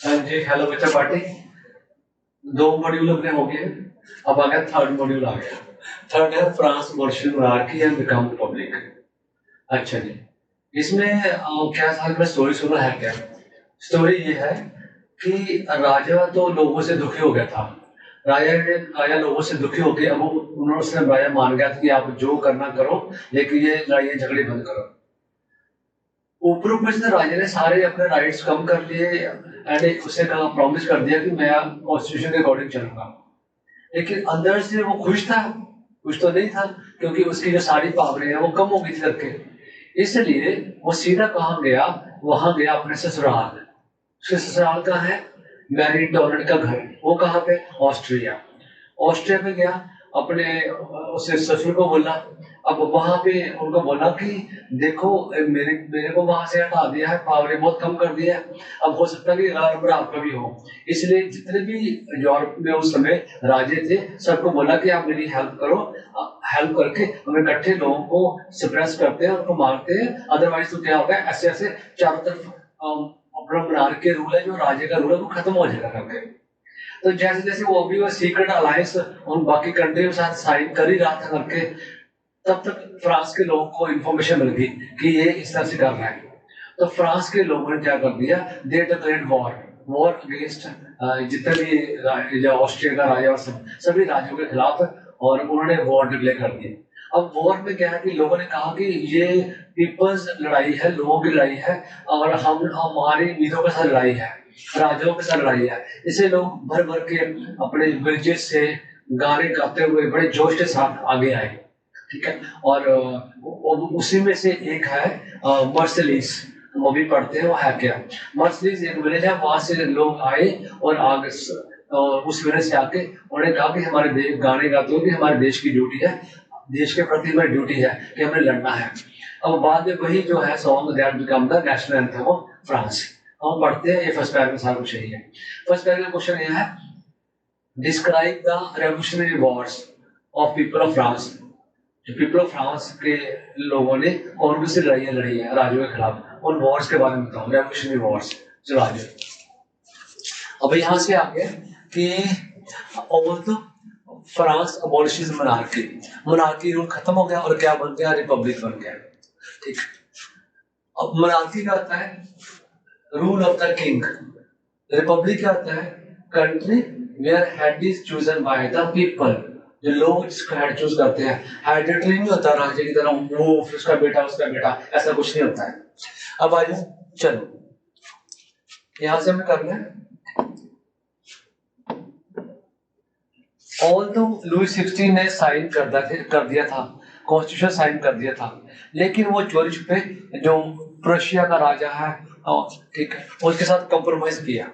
हाँ जी, हेलो बच्चा पार्टी। दो मॉड्यूल अपने हो गए। अब आ गया थर्ड मॉड्यूल आ गया। थर्ड है France versus monarchy and become Republic. अच्छा जी, इसमें क्या था कि स्टोरी सुना है क्या? स्टोरी ये है कि राजा तो लोगों से दुखी हो गया था। राजा लोगों से दुखी हो गया। अब उन्होंने उसने राजा मान गया था कि आप जो करना करो, लेकिन ये लड़ाई झगड़े बंद करो। ऊपर ऊपर से राजा ने सारे अपने राइट्स कम कर लिए एंड उसे कहा, प्रॉमिस कर दिया कि मैं कॉन्स्टिट्यूशन के अकॉर्डिंग चलूंगा। लेकिन अंदर से वो खुश था? खुश तो नहीं था, क्योंकि उसकी जो सारी पावरें हैं वो कम हो गई थी करके। इसलिए वो सीधा कहाँ गया? वहां गया अपने ससुराल। उसके ससुराल कहाँ है? मैरी टोरेंट का घर। वो कहाँ पे? ऑस्ट्रिया। ऑस्ट्रिया में गया, अपने उससे ससुर को बोला। अब वहां पे उनको बोला कि देखो, मेरे मेरे को वहां से हटा दिया है, पावर बहुत कम कर दिया है। अब हो सकता है कि नंबर आपका भी हो। इसलिए जितने भी यूरोप में उस समय राजे थे, सबको बोला कि आप मेरी हेल्प करो। हेल्प करके हम इकट्ठे लोगों को सप्रेस करते हैं, उनको मारते हैं। अदरवाइज तो क्या होगा, ऐसे ऐसे चारों तरफ अपना monarchy के रूल है, जो राजे का रूल है वो खत्म हो जाएगा करके। तो जैसे जैसे वो भी वो सीक्रेट अलायंस उन बाकी कंट्री के साथ साइन कर ही रहा था करके, तब तक फ्रांस के लोगों को इंफॉर्मेशन मिल गई कि ये इस तरह से कर रहा है। तो फ्रांस के लोगों ने क्या कर दिया? दे डिक्लेयर्ड वॉर। वॉर अगेंस्ट जितने भी जो ऑस्ट्रिया का राजा और सभी राज्यों के खिलाफ, और उन्होंने वॉर डिक्लेयर कर दी। अब वॉर में क्या है कि लोगों ने कहा कि ये पीपल्स लड़ाई है, लोगों की लड़ाई है, और हम हमारी मीरों के साथ लड़ाई है, राजाओं के साथ लड़ाई है। इसे लोग भर भर के अपने विलेजेस से गाने गाते हुए बड़े जोश के साथ आगे आए। ठीक है। और उसी में से एक है मर्सिलीज। वो भी पढ़ते हैं, वो है क्या? मर्सिलीज एक विलेज है, वहां से लोग आए और आगे उस विलेज से आके उन्होंने कहा कि हमारे देश गाने गाते हुए कि हमारे देश की ड्यूटी है, देश के प्रति हमारी ड्यूटी है कि हमें लड़ना है। अब बाद में वही जो है song that become the national anthem of France. हम पढ़ते हैं, ये फर्स्ट पैराग्राफ में सारा कुछ यही है। फर्स्ट पैराग्राफ क्वेश्चन ये है, describe the revolutionary Wars of people of France. जो पीपल ऑफ फ्रांस के लोगों ने कौन सी लड़ाइयाँ लड़ी है राज्यों के खिलाफ, उन वॉर्स के बारे में बताओ, रेवोल्यूशनरी वॉर्स जो राज्य। अब यहाँ से आगे कि although France अबॉलिशेस monarchy, monarchy rule खत्म हो गया और क्या बन गया? रिपब्लिक बन गया। ठीक। अब मोनार्की क्या होता है? Rule of the king. Republic क्या होता है? Country where head is chosen by the people. जो लोग जिसका हेड चूज करते हैं। हेरिडिटरी नहीं होता राजा की तरह, वो उसका बेटा, ऐसा कुछ नहीं होता है। अब आ जाओ, चलो यहां से हमें करना है। ऑल्दो लुई 16 ने साइन कर दिया था, कॉन्स्टिट्यूशन साइन कर दिया था, लेकिन वो चोरी छुपे जो प्रोशिया का राजा है, ठीक है, उसके साथ कंप्रोमाइज किया।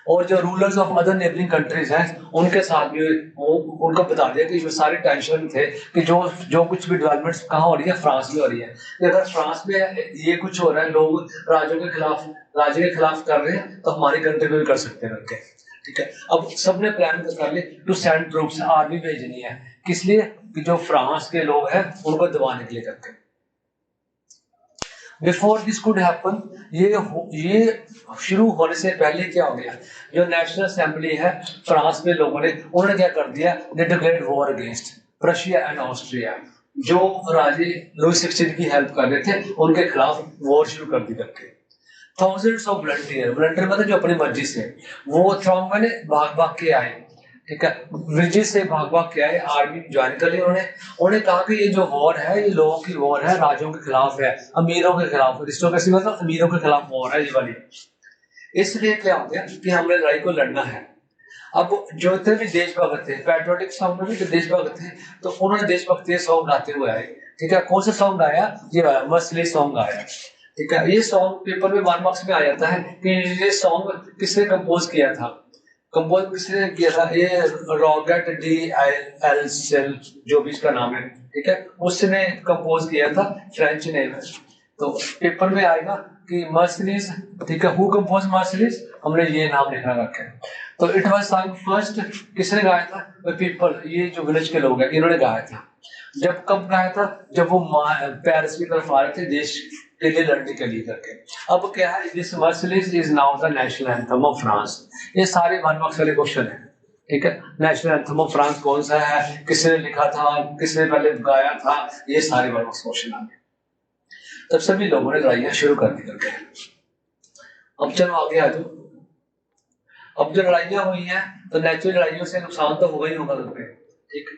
और जो rulers of other neighbouring countries हैं, उनके साथ भी उनको बता दिया कि सारे टेंशन थे कि जो जो कुछ भी डेवलपमेंट्स कहाँ हो रही है, फ्रांस में हो रही है। कि अगर फ्रांस में ये कुछ हो रहा है, लोग राज्य के खिलाफ कर रहे हैं, तो हमारी कंट्री में भी कर सकते हैं करके। ठीक है। अब सबने प्लान कर लिया टू सेंड ट्रूप्स, आर्मी भेजनी है। किस लिए? कि जो फ्रांस के लोग हैं उनको दबाने के लिए करके। बिफोर दिस कुड हैपन, ये शुरू होने से पहले क्या हो गया? जो नेशनल असेंबली है फ्रांस में लोगों ने, उन्होंने क्या कर दिया? दे declared war against Prussia and Austria. जो राजे लुई 16 की हेल्प कर रहे थे, उनके खिलाफ वॉर शुरू कर दी करके। थाउजेंड्स ऑफ वॉलंटियर मतलब जो अपनी मर्जी से, वो थ्रॉन्ग में भाग भाग के आए। ठीक है, ब्रिजेस से भाग भाग के आए, आर्मी ज्वाइन कर ली उन्होंने। उन्होंने कहा कि ये जो वॉर है, ये लोगों की वॉर है, राज्यों के खिलाफ है, अमीरों के खिलाफ। अरिस्टोक्रेसी मतलब अमीरों के खिलाफ वॉर है ये वाली। इसलिए क्या हो गया कि हमने लड़ाई को लड़ना है। अब जो थे भी देशभक्त थे, पैट्रियोटिक सॉन्ग में भी जो देशभक्त थे, तो उन्होंने देशभक्ति सॉन्ग गाते हुए आए। ठीक है, कौन सा सॉन्ग गाया? ये वाला मर्सिली सॉन्ग गाया। ठीक है, ये सॉन्ग पेपर में 1 मार्क्स में आ जाता है कि ये सॉन्ग किसने कंपोज किया था। कंपोज किसने किया था? ये रॉबर्ट डी एल जो भी इसका नाम है, ठीक है, उसने कंपोज किया था, फ्रेंच नेम है। तो पेपर में आएगा कि मर्सिडीज, ठीक है, हु कंपोज मर्सिडीज, हमने ये नाम लिखना रखा है। तो इट वाज सॉन्ग फर्स्ट, किसने गाया था? पीपल, ये जो विलेज के लोग हैं इन्होंने गाया था। जब कब गाया था, जब वो पेरिस की तरफ आ रहे थे देश के लिए लड़ने के लिए करके। अब क्या है, this Mercedes is now the national anthem of France. ये सारे 1 मार्क्स वाले क्वेश्चन है, ठीक है। नेशनल एंथम ऑफ फ्रांस कौन सा है, किसने लिखा था, किसने पहले गाया था, ये सारे 1 मार्क्स क्वेश्चन आ गए। तब सभी लोगों ने लड़ाइयां शुरू कर दी करके। अब चलो आगे आ जाओ। अब जो लड़ाइयां हुई हैं तो नेचुरल लड़ाइयों से नुकसान तो होगा ही होगा करके, ठीक।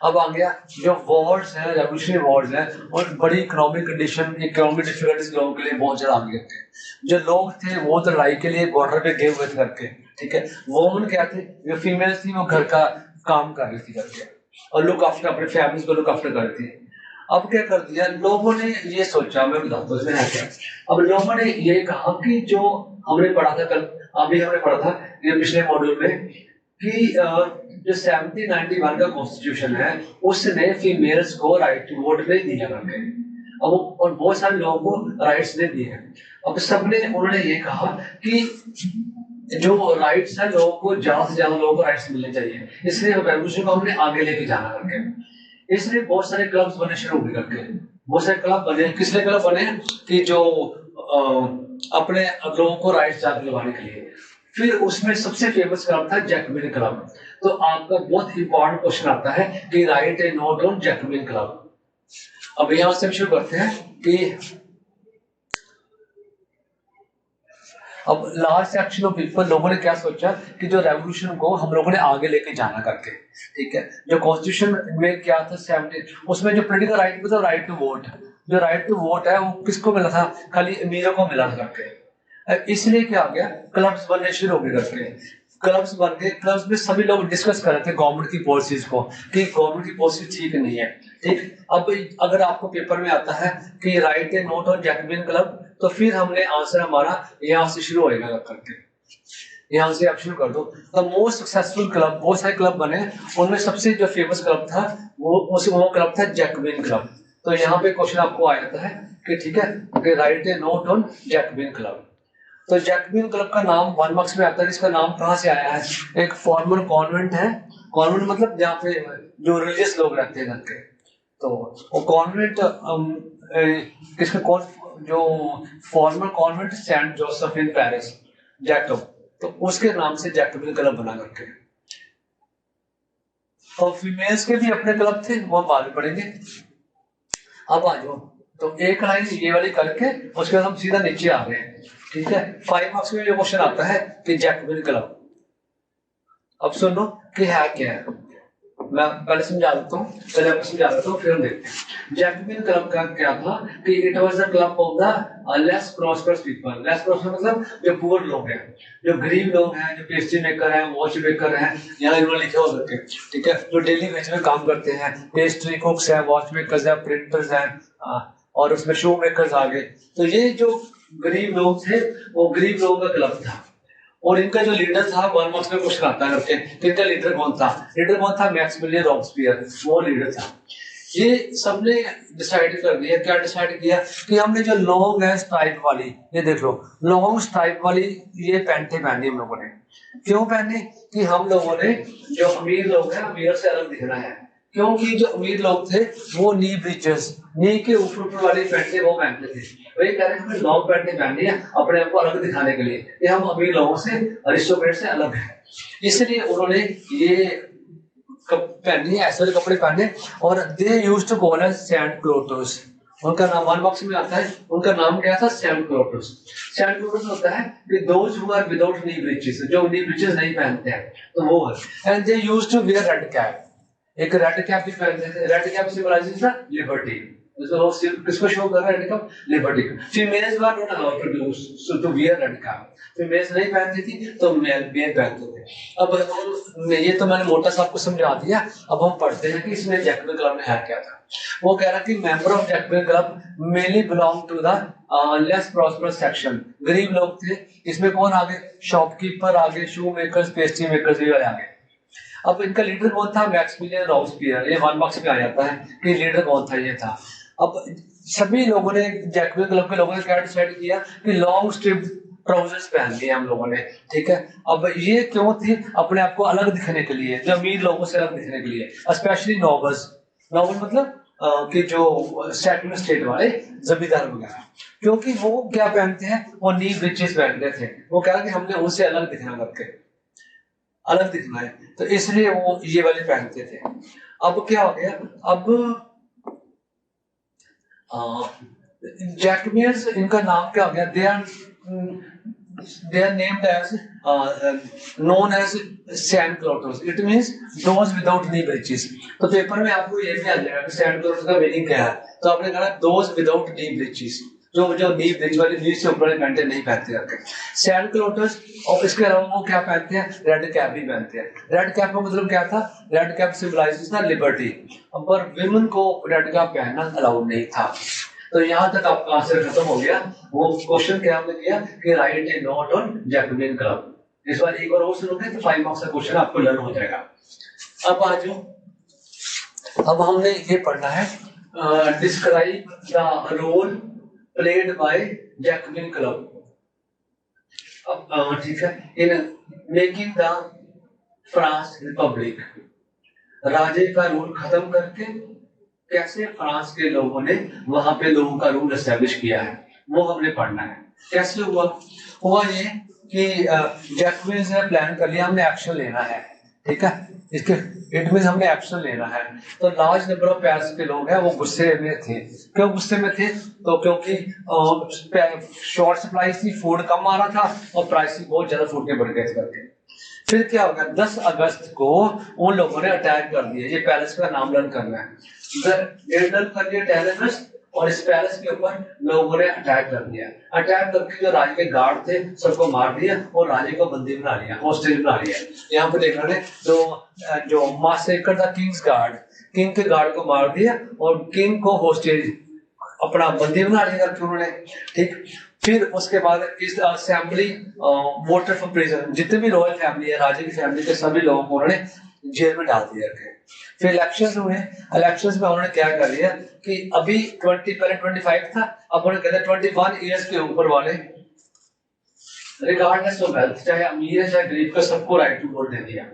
अब आ गया जो वॉर्स है, रेवोल्यूशनरी वॉर्स है, और बड़ी इकोनॉमिक कंडीशन, इकोनॉमिक डिफिकल्टीज लोगों के लिए बहुत ज्यादा आ गए थे। जो लोग थे वो तो लड़ाई के लिए बॉर्डर पे गए हुए थे करके, ठीक है। वोमन क्या थे, जो फीमेल्स थी वो घर का काम कर रही थी करके, और लुक आफ्टर अपने फैमिलीज को लुक आफ्टर कर रही थी। अब क्या कर दिया लोगों ने, ये सोचा, मैं बताता हूँ इसमें है क्या। अब लोगों ने ये कहा कि जो हमने पढ़ा था कल, अभी हमने पढ़ा था ये पिछले मॉड्यूल में, कि जो 1791 का कॉन्स्टिट्यूशन है उसने फीमेल्स को राइट टू वोट नहीं दिया करके। अब और बहुत सारे लोगों को राइट्स नहीं दिए। अब सबने उन्होंने ये कहा कि जो राइट्स है लोगों को, ज्यादा से ज्यादा लोगों को राइट्स मिलने चाहिए, इसलिए रेवोल्यूशन को हमने आगे लेके जाना करके। इसलिए बहुत सारे क्लब्स बने शुरू हुए करके, बहुत सारे क्लब बने। किसने क्लब बने कि जो अपने लोगों को राइट्स जाग दिलवाने के लिए। फिर उसमें सबसे फेमस क्लब था जैकबिन क्लब। तो आपका बहुत इंपॉर्टेंट क्वेश्चन आता है कि write a note on Jacobin club. अब यहां से शुरू करते हैं कि अब लास्ट सेक्शन ऑफ पीपल, लोगों ने क्या सोचा कि जो रेवोल्यूशन को हम लोगों ने आगे लेके जाना करके, ठीक है। जो कॉन्स्टिट्यूशन में क्या था 70, उसमें जो पॉलिटिकल राइट था, राइट टू वोट, जो राइट टू वोट है वो किसको मिला था, खाली अमीरों को मिला था करके। इसलिए क्या आ गया, क्लब्स बनने शुरू हो गए करके। क्लब्स बन गए, क्लब्स में सभी लोग डिस्कस कर रहे थे गवर्नमेंट की पॉलिसीज को, कि गवर्नमेंट की पॉलिसी ठीक नहीं है, ठीक। अब अगर आपको पेपर में आता है कि write a note on Jacobin club, तो फिर हमने आंसर हमारा यहाँ से शुरू होएगा करके। यहाँ से आप शुरू कर दो। द मोस्ट सक्सेसफुल क्लब, बहुत सारे क्लब बने, उनमें सबसे जो फेमस क्लब था वो क्लब था जैकबिन क्लब। तो यहाँ पे क्वेश्चन आपको आ जाता है कि ठीक है, कि write a note on Jacobin club. तो जैकबिन क्लब का नाम 1 मार्क्स में आता है। इसका नाम कहाँ से आया है, एक फॉर्मल कॉन्वेंट है। कॉन्वेंट मतलब जहाँ पे जो रिलीजियस लोग रहते हैं करके। तो वो कॉन्वेंट किसका कौन, जो formal convent Saint Joseph in Paris, Jacob, तो उसके नाम से जैकबिन क्लब बना करके। और फीमेल्स के भी अपने क्लब थे, वो हम बाद में पढ़ेंगे। अब आ जाओ, तो एक लाइन ये वाली करके उसके बाद हम सीधा नीचे आ गए, ठीक है। 5 मार्क्स में जो क्वेश्चन आता है कि जैकबिन क्लब, अब सुनो कि है क्या है। मैं पहले समझा देता हूँ, पहले आपको समझा देता हूँ, फिर हम देखते हैं। जैकबिन क्लब का क्या था कि it was the club of the less prosperous people. Less prosperous मतलब जो पुअर लोग हैं, जो गरीब लोग हैं, जो पेस्ट्री मेकर हैं, वॉच मेकर हैं, यहाँ इन्होंने लिखे हो सकते, ठीक है। जो डेली बेस में काम करते हैं, पेस्ट्री कुक्स हैं, वॉच मेकर्स हैं, प्रिंटर्स हैं, और उसमें शू मेकर्स आ गए। तो ये जो गरीब लोग थे वो गरीब लोगों का क्लब था। और इनका जो लीडर था, 1 मार्क्स में क्वेश्चन आता है करके, इनका लीडर कौन था, लीडर कौन था, मैक्सिमिलियन रॉबस्पियर, वो लीडर था। ये सबने डिसाइड कर दिया, क्या डिसाइड किया कि हमने जो लॉन्ग है स्ट्राइप वाली, ये देख लो, लॉन्ग स्ट्राइप वाली ये पैंटें पहनी हम लोगों ने। क्यों पहने, कि हम लोगों ने, जो अमीर लोग हैं, अमीर से अलग दिखना है। क्योंकि जो अमीर लोग थे वो नी ब्रीचेस, नी के ऊपर वाली पैंटें वो पहनते थे। वही कह रहे हैं हमें लॉन्ग पैंटें पहननी है अपने आप को अलग दिखाने के लिए, कि हम अमीर लोगों से, अरिस्टोक्रेट से अलग हैं। इसलिए उन्होंने ये पहनी, ऐसे वाले कपड़े पहने। और they used to call us sans culottes नाम 1 मार्क्स में आता है, उनका नाम क्या था, सेंट क्लोटस। सेंट क्लोटस होता है कि those who are without knee breeches, जो नी ब्रीचेस नहीं पहनते हैं, तो वो है। And they used to wear red cap, एक रेड कैप भी पहनते थे। Red cap symbolises the liberty, किसको शो कर रहा है, red cap, liberty. Females were not allowed to wear red cap, females नहीं पहनती थी, तो मेल पहनते थे। अब ये तो मैंने मोटा सा आपको समझा दिया। अब हम पढ़ते हैं कि इसमें जैकबिन क्लब में है क्या था। वो कह रहा कि member of Jacobin club mainly belong to the less prosperous section. गरीब लोग थे। इसमें कौन आ गए, शॉपकीपर आ गए, शू मेकर्स, पेस्ट्री मेकर्स भी आ गए। अब इनका लीडर कौन था, मैक्सिमिलियन रॉबस्पियर। ये 1 मार्क्स में आ जाता है कि लीडर कौन था, ये था। अब सभी लोगों ने, जैकबिन क्लब के लोगों ने क्या डिसाइड किया कि लॉन्ग स्ट्रिप ट्राउजर्स पहन लिए हम लोगों ने, ठीक है। अब ये क्यों थी, अपने आप को अलग दिखने के लिए, जो अमीर लोगों से अलग दिखने के लिए, स्पेशली नोबल्स। नॉबल मतलब कि जो सेकुलर स्टेट वाले जमींदार वगैरह, क्योंकि वो क्या पहनते हैं, वो नी ब्रिचेस पहनते थे। वो कह रहा कि हमने उनसे अलग दिखना करके, अलग दिखना है, तो इसलिए वो ये वाले पहनते थे। अब क्या हो गया, अब जैकमियंस, इनका नाम क्या हो गया, they are named as known as sand clotters, it means those without knee breeches। तो पेपर में आपको ये भी आ जाएगा कि sand clotters का मीनिंग क्या है, तो आपने कहा those without knee breeches, जो जो नी ब्रिज वाली, नी से ऊपर वाली पैंटें नहीं पहनते करके सैंड क्लोटर्स। और इसके अलावा वो क्या पहनते हैं, रेड कैप भी पहनते हैं। रेड कैप का मतलब क्या था, रेड कैप सिंबलाइजेस ना लिबर्टी, पर विमेन को रेड कैप पहनना अलाउड नहीं था। तो यहाँ तक आपका आंसर खत्म हो गया। वो क्वेश्चन क्या हमने किया कि write a note on Jacobian club. इस बार एक बार और सुनोगे तो 5 मार्क्स का क्वेश्चन आपको लर्न हो जाएगा। अब आ जाओ, अब हमने ये पढ़ना है describe the role played by Jacobin club. अब ठीक है, in making the France republic, राजे का रूल खत्म करके कैसे फ्रांस के लोगों ने वहां पे लोगों का रूल एस्टेब्लिश किया है, वो हमने पढ़ना है। कैसे हुआ, हुआ ये कि जैकबियंस ने प्लान कर लिया हमने एक्शन लेना है, ठीक है, इसके इट मींस हमने एक्शन लेना है। तो लार्ज नंबर ऑफ पेरिस के लोग हैं वो गुस्से में थे। क्यों गुस्से में थे, तो क्योंकि शॉर्ट सप्लाई थी, फूड कम आ रहा था और प्राइस बहुत ज्यादा फूड के बढ़ गए करके। फिर क्या होगा, 10 अगस्त को उन लोगों ने अटैक कर दिया। ये पैलेस का नाम लर्न करना है, कर दिया टेररिस्ट, और इस पैलेस के ऊपर लोगों ने अटैक कर दिया। अटैक करके जो राजे के गार्ड थे सबको मार दिया और राजे को बंदी बना लिया, हॉस्टेज बना लिया। यहाँ पे देख रहे हैं जो मासेकर था किंग्स गार्ड, किंग के गार्ड को मार दिया और किंग को हॉस्टेज अपना बंदी बना लिया करके उन्होंने, ठीक। फिर उसके बाद इस असेंबली वोटर फॉर प्रिजन, जितने भी रॉयल फैमिली है, राजे की फैमिली के सभी लोगों को उन्होंने जेल में डाल दिया। फिर इलेक्शंस हुए, इलेक्शंस में उन्होंने क्या कर लिया कि अभी 20 पहले 25 था, अब उन्होंने कहते 21 इयर्स के ऊपर वाले रिगार्डलेस ऑफ वेल्थ, चाहे अमीर है चाहे गरीब का, सबको राइट टू वोट दे दिया।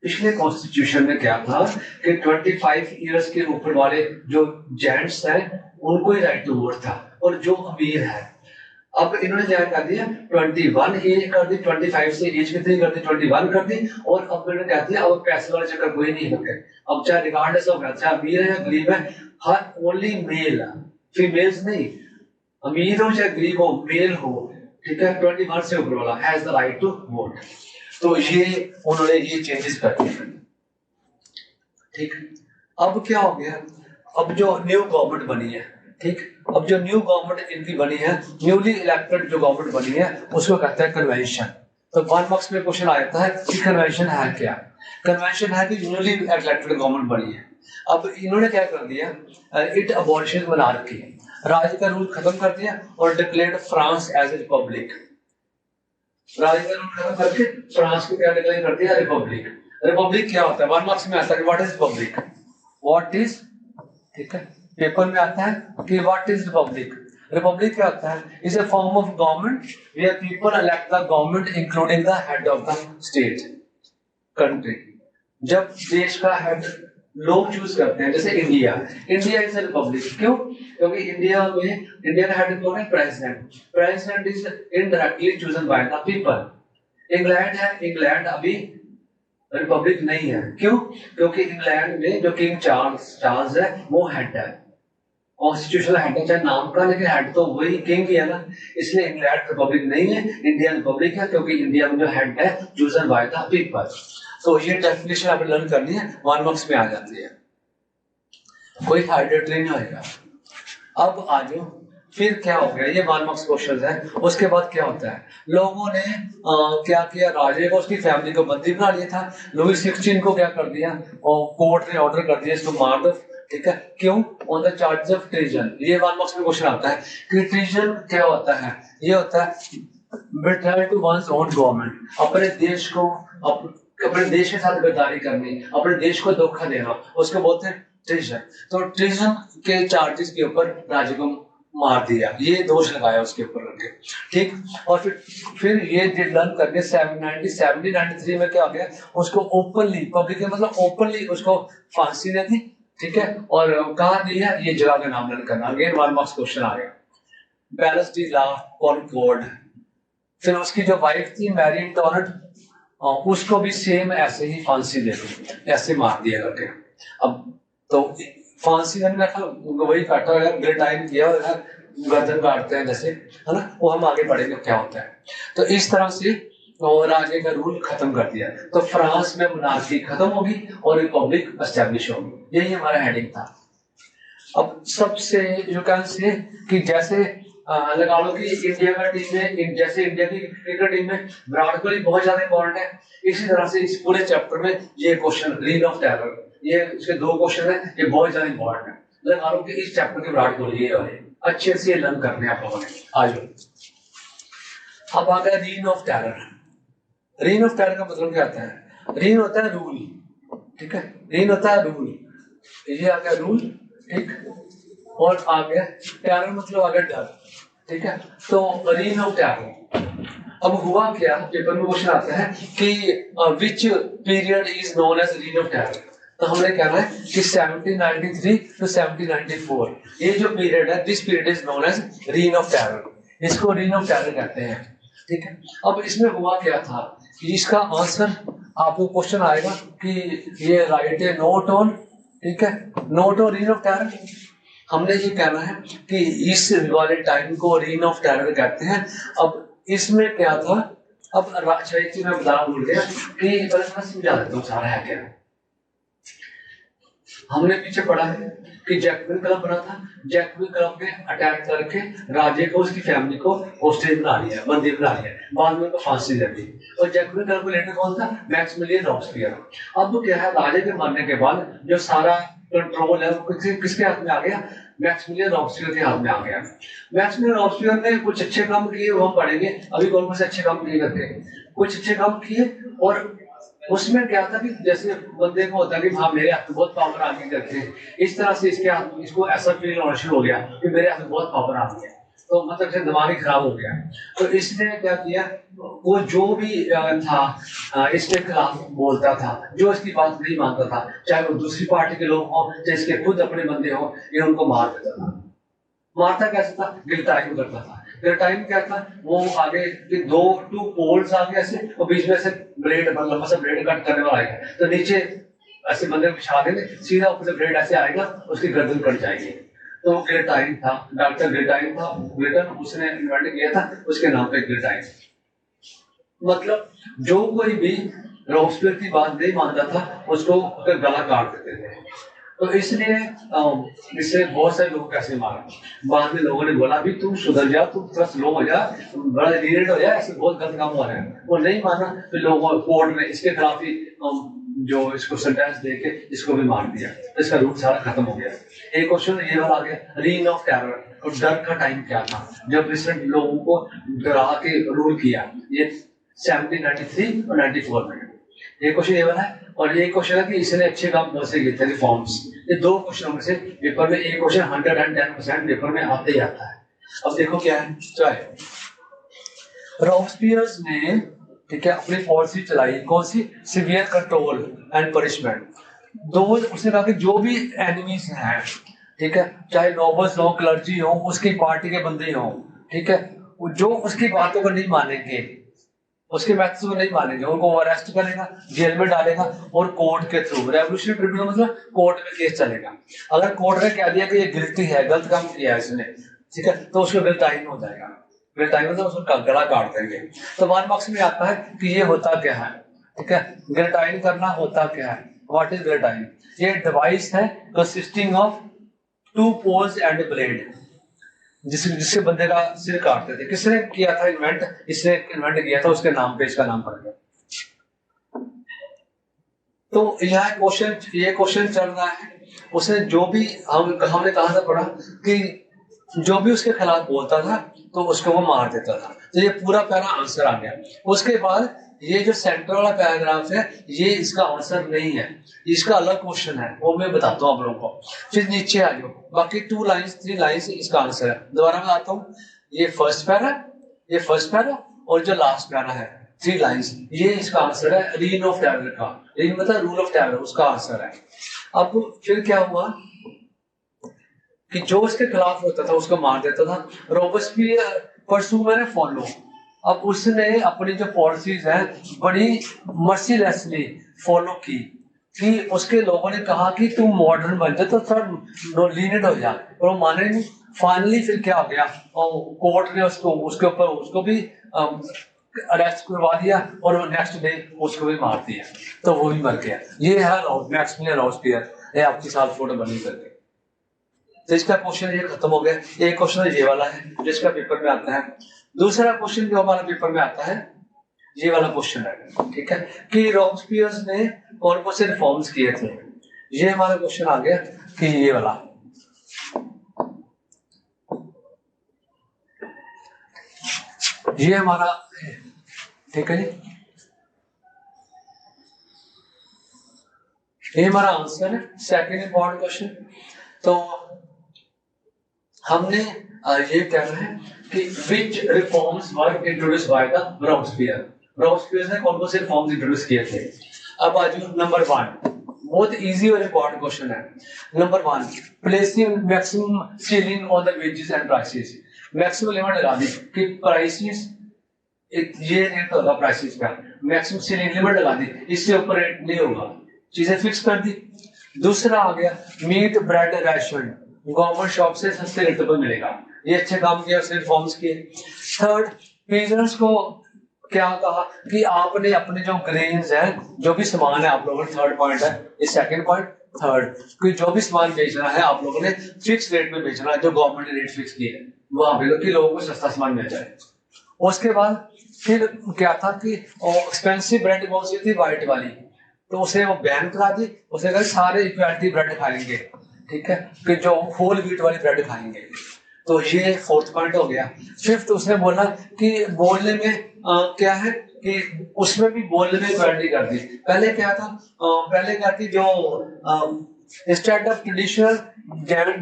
पिछले कॉन्स्टिट्यूशन में क्या था कि 25 इयर्स के ऊपर वाले जो जेंट्स हैं उनको ही राइट टू वोट था, और जो अमीर है, अब इन्होंने क्या कर दिया 21 एज कर दी, 25 से एज कितनी कर दी 21 कर दी, और अब इन्होंने कह दिया अब पैसे वाले चक्कर कोई नहीं होते। अब चाहे रिगार्डलेस ऑफ वेल्थ, चाहे अमीर है या गरीब है, हर ओनली मेल, फीमेल्स नहीं, अमीर हो चाहे गरीब हो, मेल हो, ठीक है, 21 से ऊपर वाला has the right to vote. तो ये उन्होंने ये चेंजेस कर दिए, ठीक। अब क्या हो गया, अब जो न्यू गवर्नमेंट बनी है, ठीक, अब जो न्यू गवर्नमेंट इनकी बनी है, न्यूली इलेक्टेड जो गवर्नमेंट बनी है, उसको कहते हैं कन्वेंशन। तो 1 मार्क्स में क्वेश्चन आता है कि कन्वेंशन है क्या। कन्वेंशन है कि न्यूली इलेक्टेड गवर्नमेंट बनी है। अब इन्होंने क्या कर दिया, इट अबॉलिशेस मोनार्की, राज का रूल खत्म कर दिया और declared France as a republic. राज का रूल खत्म करके फ्रांस को क्या डिक्लेयर कर दिया, रिपब्लिक। रिपब्लिक क्या होता है, 1 मार्क्स में आता है what is Republic, what is, ठीक है, पेपर में आता है कि व्हाट इज रिपब्लिक। रिपब्लिक क्या होता है, is a form of government where people elect the government including the head of the state country. जब देश का हेड लोग चूज करते हैं, जैसे India, India is a republic. क्यों, क्योंकि इंडिया में इंडिया का हेड कौन है, president. President is indirectly chosen by the people. England है, इंग्लैंड अभी रिपब्लिक नहीं है। क्यों, क्योंकि इंग्लैंड में जो किंग चार्ल्स है वो हेड है, कॉन्स्टिट्यूशनल हेड है, चाहे नाम का, लेकिन हेड तो वही किंग ही है ना। इसलिए इंग्लैंड रिपब्लिक नहीं है, इंडिया रिपब्लिक है, क्योंकि इंडिया में जो हेड है चूजन बाय द पीपल। तो ये डेफिनेशन आपने लर्न करनी है, 1 मार्क्स में आ जाती है, कोई हाइड्रेटरी नहीं होगा। अब आ जाओ, फिर क्या हो गया, ये 1 मार्क्स क्वेश्चन है। उसके बाद क्या होता है, लोगों ने क्या किया, राजे को उसकी फैमिली को बंदी बना लिया था। लुई 16 को क्या कर दिया, और कोर्ट ने ऑर्डर कर दिया इसको मार दो, ठीक है। क्यों, on the charge of treason. ये 1 मार्क्स में क्वेश्चन आता है कि ट्रीजन क्या होता है। ये होता है बिट्रायल टू वंस ओन गवर्नमेंट, अपने देश को अपने देश के साथ गद्दारी करनी, अपने देश को धोखा देना, उसको बोलते हैं ट्रीजन। तो ट्रीजन के चार्जेस के ऊपर राजे को मार दिया, ये दोष लगाया उसके ऊपर रखे, ठीक। और फिर ये लर्न करके 1793 में क्या हो गया, उसको ओपनली, पब्लिक मतलब ओपनली उसको फांसी दे दी, ठीक है, और कहाँ दी है, ये जगह का नाम लर्न करना। अगेन 1 मार्क्स क्वेश्चन आ गया। बैलेंस डी ला कॉनकॉर्ड, फिर उसकी जो वाइफ थी मैरी एंटोनेट, उसको भी सेम ऐसे ही फांसी दे दी, ऐसे मार दिया करके। अब तो फांसी देने का वही काटा है, गिलोटाइन किया है, गर्दन काटते हैं जैसे, है ना, वो हम आगे बढ़ेंगे क्या होता है। तो इस तरह से और आगे का रूल खत्म कर दिया, तो फ्रांस में मोनार्की खत्म होगी और रिपब्लिक एस्टेब्लिश होगी। यही हमारा हेडिंग था। अब सबसे जो कहना से कि जैसे लगा लो कि इंडिया का टीम में, जैसे इंडिया की क्रिकेट टीम में विराट कोहली बहुत ज्यादा इंपॉर्टेंट है, इसी तरह से इस पूरे चैप्टर में ये क्वेश्चन रीन ऑफ टेरर, ये इसके 2 क्वेश्चन है, ये बहुत ज्यादा इंपॉर्टेंट है। लगा लो कि इस चैप्टर के विराट कोहली ये वाले अच्छे से लर्न करने आप लोगों ने। आज अब आ गया reign of terror. Reign of terror का मतलब क्या होता है? रीन होता है रूल, ठीक है, रीन होता है रूल, ये आ गया रूल, ठीक, और आ गया टेरर मतलब आ गया डर, ठीक है। तो रीन ऑफ टेरर, अब हुआ क्या, पेपर में क्वेश्चन आता है कि which period is known as reign of terror, तो हमने कहना है कि 1793 टू 1794 ये जो पीरियड है, this period is known as reign of terror, इसको रीन ऑफ टेरर कहते हैं, ठीक है। अब इसमें हुआ क्या था, इसका आंसर आपको क्वेश्चन आएगा कि ये राइट है नोट ऑन, ठीक है, note on reign of terror. हमने ये कहना है कि इस वाले टाइम को रीन ऑफ टेरर कहते हैं। अब इसमें क्या था, अब अच्छा एक चीज मैं बताना भूल गया कि पहले मैं समझा देता हूँ सारा है क्या। हमने पीछे पढ़ा है कि जैकविन क्लब बना था, जैकविन क्लब ने अटैक करके राजे को, उसकी फैमिली को होस्टेज बना लिया, बंदी बना लिया, बाद में उनको फांसी दे दी। और जैकविन क्लब को लीडर कौन था? Maximilien Robespierre. अब क्या है, राजे के मरने के बाद जो सारा कंट्रोल है वो किसके हाथ में आ गया? मैक्सिमिलियन रॉब्सपियर के हाथ में आ गया। मैक्सिमिलियन रॉब्सपियर ने कुछ अच्छे काम किए, वो हम पढ़ेंगे अभी, कौन से अच्छे काम किए करके, कुछ अच्छे काम किए। और उसमें क्या था कि जैसे बंदे को होता है कि हाँ मेरे हाथ में बहुत पावर आ गई करके, इस तरह से इसके हाथ, इसको ऐसा फील होना शुरू हो गया कि मेरे हाथ में बहुत पावर आ गई है, तो मतलब से दिमाग ही खराब हो गया। तो इसने क्या किया, वो जो भी था इसके खिलाफ बोलता था, जो इसकी बात नहीं मानता था, चाहे वो दूसरी पार्टी के लोग हों, चाहे इसके खुद अपने बंदे हों, ये उनको मार देता था। मारता कैसे था? गिल्टाइन करता था। गिल्टाइन क्या था, वो आगे टू पोल्स आगे ऐसे, और बीच में से ब्लेड, लंबा सा ब्लेड कट करने वाला आएगा, तो नीचे ऐसे बंदे को बिछा देंगे, सीधा ऊपर से ब्लेड ऐसे आएगा, उसकी गर्दन कट जाएगी। तो गिल्टाइन था, डॉक्टर गिल्टाइन था, गिल्टन उसने इन्वेंट किया था, उसके नाम पे गिल्टाइन। मतलब जो कोई भी रॉब्सपियर की बात नहीं मानता था, उसको गला काट देते थे। तो इसलिए इससे बहुत सारे लोग कैसे मारा। बाद में लोगों ने बोला भी तू सुधर जा, तू थोड़ा स्लो हो जा, बड़ा इरिटेट हो जा, ऐसे बहुत गलत काम हो रहा है। वो नहीं माना, फिर लोगों कोर्ट में इसके खिलाफ ही जो इसको सेंटेंस देके इसको भी मार दिया। तो इसका रूल सारा खत्म हो गया। एक क्वेश्चन ये वाला आ गया, रीन ऑफ टेरर, और डर का टाइम क्या था जब इसने लोगों को डरा के रूल किया, ये 1793 और 94 में। ये क्वेश्चन ये वाला है। और ये क्वेश्चन है कि इसने अच्छे काम कौन से किए थे, रिफॉर्म्स। ये 2 क्वेश्चन में से पेपर में एक क्वेश्चन 110% पेपर में आते ही आता है। अब देखो क्या है, चाहे रॉब्सपियर्स ने, ठीक है, अपनी पॉलिसी चलाई, कौन सी? Severe control and punishment. दो, उसने कहा कि जो भी एनिमीज हैं, ठीक है, चाहे नोबल्स हो, क्लर्जी हो, उसकी पार्टी के बंदे हो, ठीक है, जो उसकी बातों को नहीं मानेंगे, उसके मैथ्स को नहीं मानेंगे, उनको अरेस्ट करेगा, जेल में डालेगा, और कोर्ट के थ्रू, रेवोल्यूशनरी ट्रिब्यूनल मतलब कोर्ट में केस चलेगा। अगर कोर्ट ने कह दिया कि ये गिल्टी है, गलत काम किया है इसने, ठीक है, तो उसको गिल्टाइन हो जाएगा। गिल्टाइन मतलब उसको गला काट देंगे। तो 1 मार्क्स में आता है कि ये होता क्या है, ठीक है, गिल्टाइन करना होता क्या है, व्हाट इज गिल्टाइन? ये डिवाइस है consisting of 2 poles and blade, जिससे बंदे का सिर काटते थे। किसने किया था इन्वेंट? इसने इन्वेंट किया था, उसके नाम पे इसका नाम पड़ गया। तो यहाँ क्वेश्चन, ये क्वेश्चन चल रहा है, उसने जो भी हमने कहा था पढ़ा कि जो भी उसके खिलाफ बोलता था तो उसको वो मार देता था। तो ये पूरा पैरा आंसर आ गया। उसके बाद ये जो सेंटर वाला पैराग्राफ है, ये इसका आंसर नहीं है, इसका अलग क्वेश्चन है, वो मैं बताता हूँ आप लोगों को। फिर नीचे आ जाओ, बाकी 2 लाइन्स 3 लाइन्स इसका आंसर है। दोबारा मैं आता हूँ, ये फर्स्ट पैरा, ये फर्स्ट पैरा, और जो लास्ट पैरा है 3 लाइन्स, ये इसका आंसर है रीन ऑफ टेरर का। रीन मतलब रूल ऑफ टेरर, उसका आंसर है। अब फिर क्या हुआ कि जो उसके खिलाफ होता था उसको मार देता था। रोबेस्पियर परसू मैंने फॉलो, अब उसने अपनी जो पॉलिसीज है बड़ी मर्सीलेसली फॉलो की कि उसके लोगों ने कहा कि तू मॉडर्न बन जा, तो थोड़ा लीनेड हो जा, और वो माने नहीं। फाइनली फिर क्या हो गया, और कोर्ट ने उसके ऊपर उसको भी अरेस्ट करवा दिया, और नेक्स्ट डे उसको भी मार दिया, तो वो भी मर गया। ये है मैक्सिमिलियन रॉबेस्पियर, ये आपके साथ फोटो बनी करके। तो इसका क्वेश्चन ये खत्म हो गया। एक क्वेश्चन ये वाला है जिसका पेपर में आता है। दूसरा क्वेश्चन जो हमारा पेपर में आता है ये वाला क्वेश्चन है, ठीक है, कि रॉबेस्पियर ने कौन कौन से रिफॉर्म्स किए थे। ये हमारा क्वेश्चन आ गया कि ये वाला, ये हमारा, ठीक है जी, ये हमारा आंसर है सेकंड इंपॉर्टेंट क्वेश्चन। तो हमने ये कहना है कि which reforms were introduced by the Robespierre। Robespierre ने कौन कौन से रिफॉर्म्स इंट्रोड्यूस किए थे। अब आ जाओ नंबर 1, बहुत इजी और इंपॉर्टेंट क्वेश्चन है। Number 1, placing maximum ceiling on the wages and prices. Maximum limit लगा दी कि प्राइसेस, ये रेट होगा प्राइसेस का, मैक्सिमम सीलिंग लिमिट लगा दी, इससे ऊपर रेट नहीं होगा, चीजें फिक्स कर दी। दूसरा आ गया meat bread ration, government shop से सस्ते रेट पर मिलेगा, ये अच्छे काम किए, उसने रिफॉर्म्स किए। थर्ड, बिजनेस को क्या कहा कि आपने अपने जो ग्रेन्स है, जो भी सामान है आप लोगों ने, थर्ड पॉइंट है ये, सेकंड पॉइंट थर्ड, कि जो भी सामान बेचना है आप लोगों ने फिक्स रेट में बेचना है, जो गवर्नमेंट ने रेट फिक्स किए है वहां पे, कि लोगों को सस्ता सामान मिल जाए। उसके बाद फिर क्या था कि एक्सपेंसिव ब्रेड कौन सी थी, व्हाइट वाली, तो उसे वो बैन करा दी, उसे कहा सारे इक्वालिटी ब्रेड खाएंगे, ठीक है, कि जो होल व्हीट वाली ब्रेड खाएंगे। तो ये फोर्थ पॉइंट हो गया। फिफ्थ, उसने बोला कि बोलने में क्या है कि उसमें भी बोलने में इक्वालिटी कर दी। पहले क्या था, पहले क्या थी, जो इंस्टेड ऑफ ट्रेडिशनल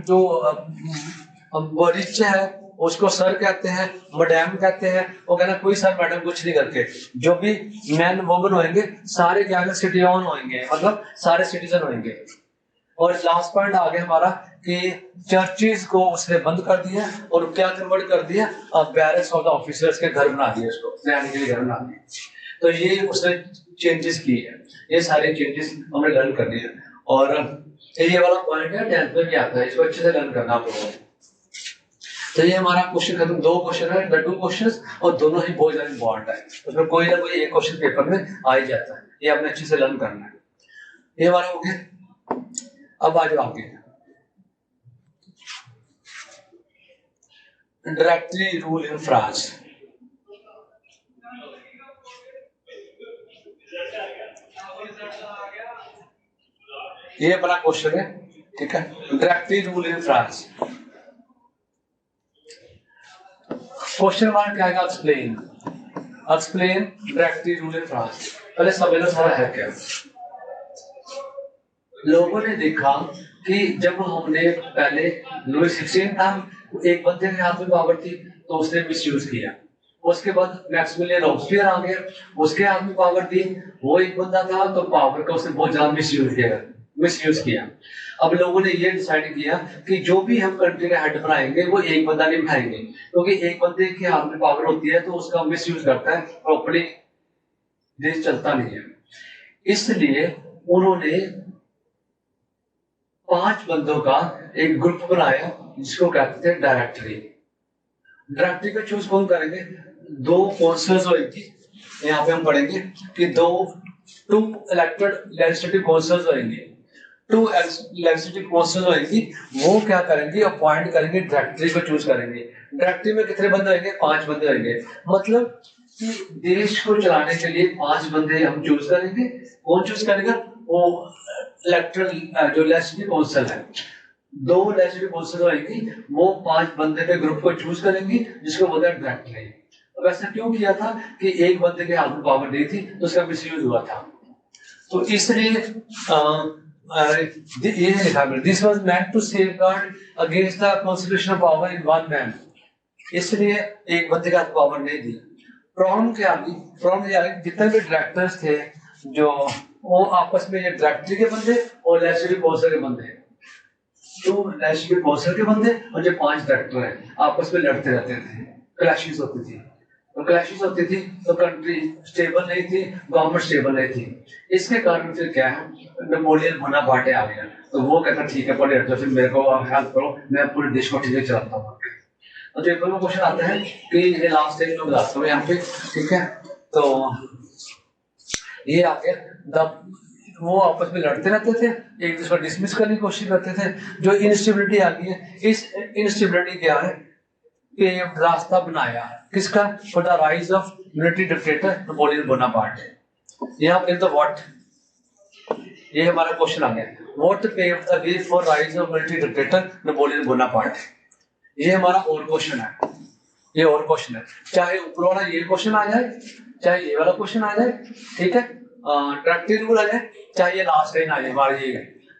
जो रिच है उसको सर कहते हैं, मैडम कहते हैं, वो कहना कोई सर मैडम कुछ नहीं करके, जो भी मैन वुमन होंगे सारे क्या सिटीजन होंगे, मतलब सारे सिटीजन होंगे। और लास्ट पॉइंट आ गया हमारा कि चर्चिज को उसने बंद कर दिया और क्या कन्वर्ट कर दिया, बैरक्स ऑफ द ऑफिसर्स के घर बना दिए, उसको रहने के लिए घर बना दिए। तो ये उसने चेंजेस किए हैं, ये सारे चेंजेस हमने लर्न कर लिए। और ये वाला पॉइंट है 10th में भी आता है, इसको अच्छे से लर्न करना आप लोगों को। तो ये हमारा क्वेश्चन खत्म, दो क्वेश्चन है, द टू क्वेश्चंस, और दोनों ही बहुत ज्यादा इंपॉर्टेंट है, उसमें कोई ना कोई एक क्वेश्चन पेपर में आ ही जाता है, ये आपने अच्छे से लर्न करना है। ये हमारा हो गया। अब आ जाओ आगे, डायरेक्टरी रूल इन फ्रांस। ये बड़ा क्वेश्चन है, ठीक है, directory rule in France. Question हमारा क्या है, explain, explain directory rule in France. पहले समझ लो सारा है क्या। लोगों ने देखा कि जब हमने पहले लुई 16 था, एक बंदे के हाथ में पावर थी तो उसने मिसयूज किया। उसके बाद मैक्सिमिलियन रॉबेस्पियर आ गया, उसके हाथ में पावर थी, वो एक बंदा था, तो पावर का उसने बहुत ज्यादा मिसयूज किया। अब लोगों ने ये डिसाइड किया कि जो भी हम कंट्री का हेड बनाएंगे वो एक बंदा नहीं बनाएंगे, क्योंकि एक बंदे के हाथ में पावर होती है तो उसका मिसयूज करता है, प्रॉपर्ली देश चलता नहीं है। इसलिए उन्होंने 5 बंदों का एक ग्रुप बनाया जिसको कहते थे डायरेक्टरी। डायरेक्टरी का चूज कौन करेंगे, 2 काउंसिलर्स होंगी, यहाँ पे हम पढ़ेंगे कि 2 इलेक्टेड लेजिस्लेटिव काउंसिलर्स होंगे, 2 लेजिस्लेटिव काउंसिलर्स होंगी, वो क्या करेंगे, अपॉइंट करेंगे, डायरेक्टरी को चूज करेंगे। डायरेक्टरी में कितने बंदे होंगे, 5 बंदे होंगे, मतलब कि देश को चलाने के लिए 5 बंदे हम चूज करेंगे। कौन चूज करेगा, वो इलेक्टेड जो लेजिस्लेटिव काउंसिल है, 2 लेजिस्लेटिव काउंसिल होंगी, वो 5 बंदे के ग्रुप को चूज करेंगी जिसको बोलते हैं डायरेक्टरी। अब ऐसा क्यों किया था कि एक बंदे के हाथ में पावर नहीं थी तो उसका मिसयूज हुआ था, तो इसलिए ये लिखा है, this was meant to safeguard against the concentration of power in one man, इसलिए एक बंदे के हाथ पावर नहीं दी। प्रॉब्लम क्या आ गई, प्रॉब्लम ये आ गई जितने भी डायरेक्टर्स थे जो वो आपस में ये डायरेक्टरी के बंदे और लेजिस्लेटिव काउंसिल के बंदे, तो लेजिस्लेटिव काउंसिल के बंदे और जो 5 डायरेक्टर हैं आपस में लड़ते रहते थे, क्लैशेस होती थी, तो क्लैशेस होती थी तो कंट्री स्टेबल नहीं थी, गवर्नमेंट स्टेबल नहीं थी। इसके कारण फिर क्या है, नेपोलियन बोनापार्टे आ गया, तो वो कहता ठीक है पढ़े तो फिर मेरे को हेल्प करो, मैं पूरे देश को ठीक से चलाता हूँ। तो पेपर में क्वेश्चन आता है कि ये लास्ट स्टेज में बताता हूँ यहाँ पे, ठीक है। तो ये आ गया, वो आपस में लड़ते रहते थे, एक दूसरे को डिसमिस करने की कोशिश करते थे। जो इंस्टेबिलिटी आ गई है, इस इंस्टेबिलिटी क्या है कि रास्ता बनाया किसका, for the rise of military dictator Napoleon Bonaparte. यहाँ पे तो व्हाट, ये हमारा क्वेश्चन आ गया, what paved the way for rise of military dictator Napoleon Bonaparte. ये हमारा और क्वेश्चन है, ये और क्वेश्चन है, चाहे ऊपर वाला ये क्वेश्चन आ जाए, चाहे ये वाला क्वेश्चन आ जाए, ठीक है, डायरेक्टली रूल आ जाए, चाहे ये लास्ट लाइन आ जाए हमारे ये,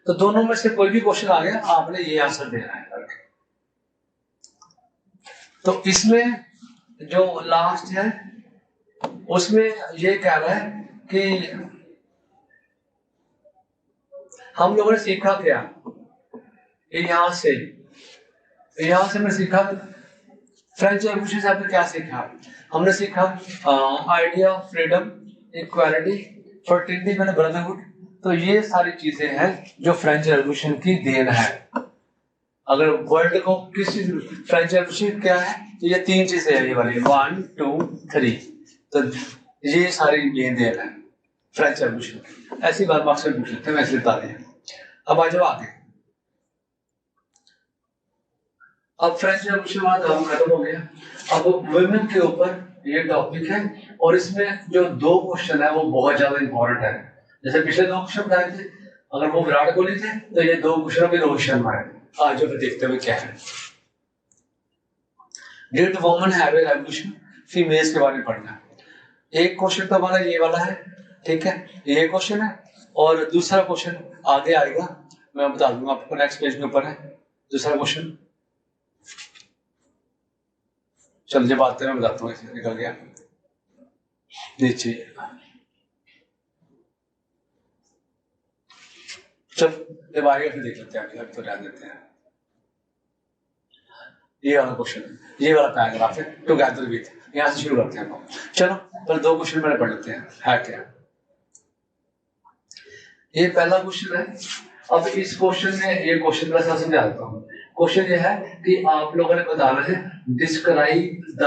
तो दोनों में से कोई भी क्वेश्चन आ गया आपने ये आंसर देना है। तो इसमें जो लास्ट है उसमें ये कह रहा है कि हम लोगों ने सीखा क्या, यहां से हमने सीखा फ्रेंच रेवोल्यूशन से आपने क्या सीखा, हमने सीखा idea of freedom, equality, fraternity मैंने ब्रदरहुड। तो ये सारी चीजें हैं जो फ्रेंच रेवोल्यूशन की देन है। अगर वर्ल्ड को किस चीज, फ्रेंच रेवोल्यूशन क्या है, तो ये 3 चीजें हैं, ये वाली 1 2 3, तो ये सारी ये देन है फ्रेंच रेवोल्यूशन। ऐसी बात मार्क्स में पूछ लेते हैं, वैसे बता दें। अब आ जाओ आगे, अब फ्रेंच रेवोल्यूशन वाला काम खत्म हो गया, अब वुमेन के ऊपर ये टॉपिक है, और इसमें जो 2 क्वेश्चन है वो बहुत ज्यादा इंपॉर्टेंट है। जैसे पिछले 2 क्वेश्चन बताए थे, अगर वो विराट कोहली थे तो ये 2 क्वेश्चन भी रोहित शर्मा है। आज जो देखते हुए क्या है, did women have a revolution, females के बारे में पढ़ना। एक क्वेश्चन तो हमारा ये वाला है, ठीक है, ये क्वेश्चन है, और दूसरा क्वेश्चन आगे आएगा, मैं बता दूंगा आपको, नेक्स्ट पेज के ऊपर है दूसरा क्वेश्चन। चल जब आते हैं मैं बताता हूँ, निकल गया नीचे। चल जब आएगा फिर देख लेते हैं, अभी तो ध्यान देते हैं। ये वाला क्वेश्चन, ये वाला पैराग्राफ है, टुगेदर विद, यहाँ से शुरू करते हैं हम। चलो पहले 2 क्वेश्चन मैंने पढ़ लेते हैं, है क्या। ये पहला क्वेश्चन है। अब इस क्वेश्चन में, ये क्वेश्चन मैं समझा देता हूँ। क्वेश्चन ये है कि आप लोगों ने बताना है describe the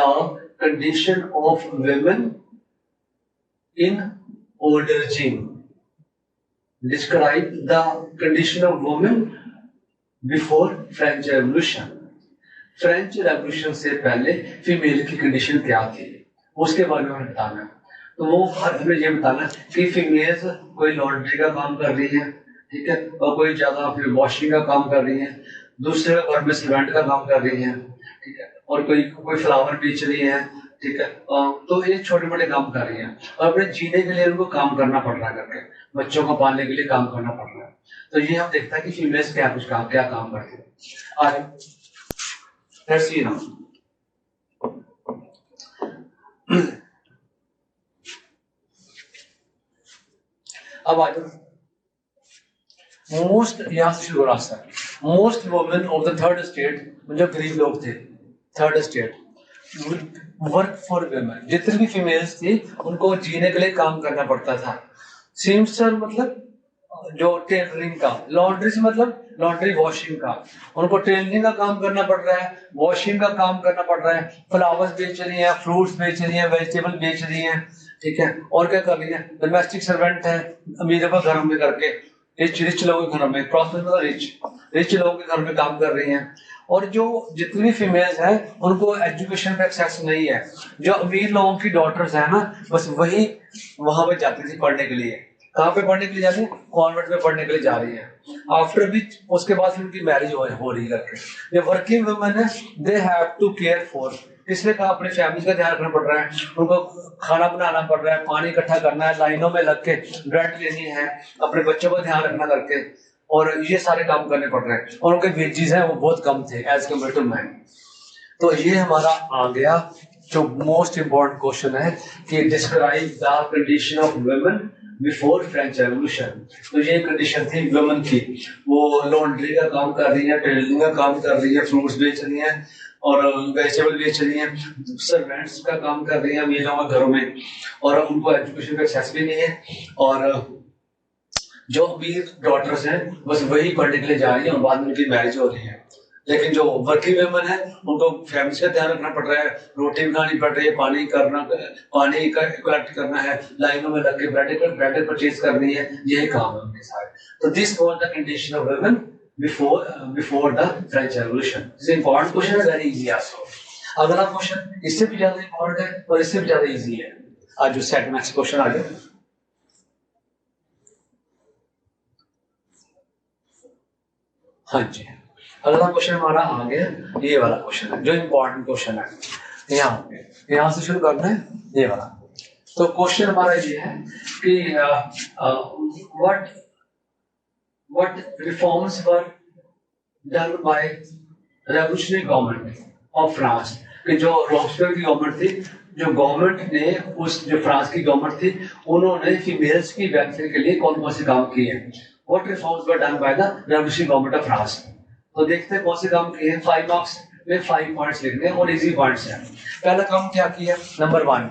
condition of women in old regime, describe the condition of women before French revolution. French revolution से पहले फीमेल की कंडीशन क्या थी उसके बारे में बताना है। तो वो हमें ये बताना कि फीमेल्स कोई लॉन्ड्री का काम कर रही है, ठीक है, और कोई ज्यादा फिर वॉशिंग का काम कर रही है, दूसरे घर में सीमेंट का काम कर रही है, ठीक है, और कोई फ्लावर बेच रही है, ठीक है, तो ये छोटे मोटे काम कर रही है, और अपने जीने के लिए उनको काम करना पड़ रहा है, करके बच्चों को पालने के लिए काम करना पड़ रहा है। तो ये हम देखते हैं कि फीमेल्स क्या काम करती है। लेट्स सी नाउ, अब आ जाओ, मोस्ट, यहां से शुरू रास्ता, most women of the third state, जो गरीब लोग थे third state, work for women, जितनी भी फीमेल्स थी उनको जीने के लिए काम करना पड़ता था। सीमस्टर मतलब जो टेलरिंग का, लॉन्ड्री से मतलब लॉन्ड्री वॉशिंग का, उनको टेलरिंग का काम करना पड़ रहा है, वॉशिंग का काम करना पड़ रहा है, फ्लावर्स बेच रही हैं, फ्रूट्स बेच रही हैं, वेजिटेबल बेच रही हैं, ठीक है, और क्या कर रही है, डोमेस्टिक सर्वेंट है, अमीरों के घरों में करके, रिच लोगों के घरों में, प्रॉस्पेरस रिच लोगों के घर में काम कर रही हैं। और जो जितनी भी फीमेल्स हैं उनको एजुकेशन का एक्सेस नहीं है। जो अमीर लोगों की डॉटर्स हैं ना, बस वही वहां पे जाती थी पढ़ने के लिए। कहाँ पे पढ़ने के लिए जा रही है? कॉन्वेंट में पढ़ने के लिए जा रही है। आफ्टर विच उसके बाद फिर उनकी मैरिज हो रही करके। ये वर्किंग वुमेन है, they have to care for, किसने कहा, अपनी फैमिली का ध्यान रखना पड़ रहा है, उनको खाना बनाना पड़ रहा है, पानी इकट्ठा करना है, लाइनों में लग के रेंट लेनी है, अपने बच्चों का ध्यान रखना करके, और ये सारे काम करने पड़ रहे हैं, और उनके वेजेस हैं वो बहुत कम थे एज कम्पेयर टू मैन। तो ये हमारा आ गया जो मोस्ट इंपॉर्टेंट क्वेश्चन है कि describe the condition of women before French revolution. तो ये कंडीशन थी वुमेन की, वो लॉन्ड्री का काम कर रही है, टेलरिंग का काम कर रही है, फ्रूट्स बेच रही है और वेजिटेबल बेच रही है, सर्वेंट्स का काम कर रही है महिलाओं के घरों में, और उनको एजुकेशन का एक्सेस भी नहीं है, और जो अमीर डॉटर्स हैं बस वही पढ़ने के लिए जा रही है और बाद में उनकी मैरिज हो रही है। लेकिन जो वर्किंग वुमेन है उनको फैमिली का ध्यान रखना पड़ रहा है, रोटी बनानी पड़ रही है, पानी कलेक्ट करना है, लाइनों में लग के ब्रेड परचेज करनी है, यही काम है उनके सारे। तो this was the condition of women before the French revolution. This important question है, वेरी इजी आल्सो। अगला क्वेश्चन इससे भी ज्यादा इंपॉर्टेंट है और इससे भी ज्यादा इजी है। आज जो सेट नेक्स्ट क्वेश्चन आ गया। हाँ जी, अगला क्वेश्चन हमारा आ गया, ये वाला क्वेश्चन है जो इंपॉर्टेंट क्वेश्चन है। यहाँ से शुरू करना है ये वाला। तो क्वेश्चन हमारा ये है कि what reforms were done by revolutionary government of France, कि जो रॉबस्पियर की गवर्नमेंट थी, जो गवर्नमेंट ने उस जो फ्रांस की गवर्नमेंट थी उन्होंने फीमेल्स की वेलफेयर के लिए कौन कौन से काम किए हैं। What reforms were done by the revolutionary government of France? तो देखते हैं कौन से काम किए हैं। 5 मार्क्स में 5 पॉइंट्स लिखने हैं और इजी पॉइंट्स हैं। पहला काम क्या किया, नंबर 1,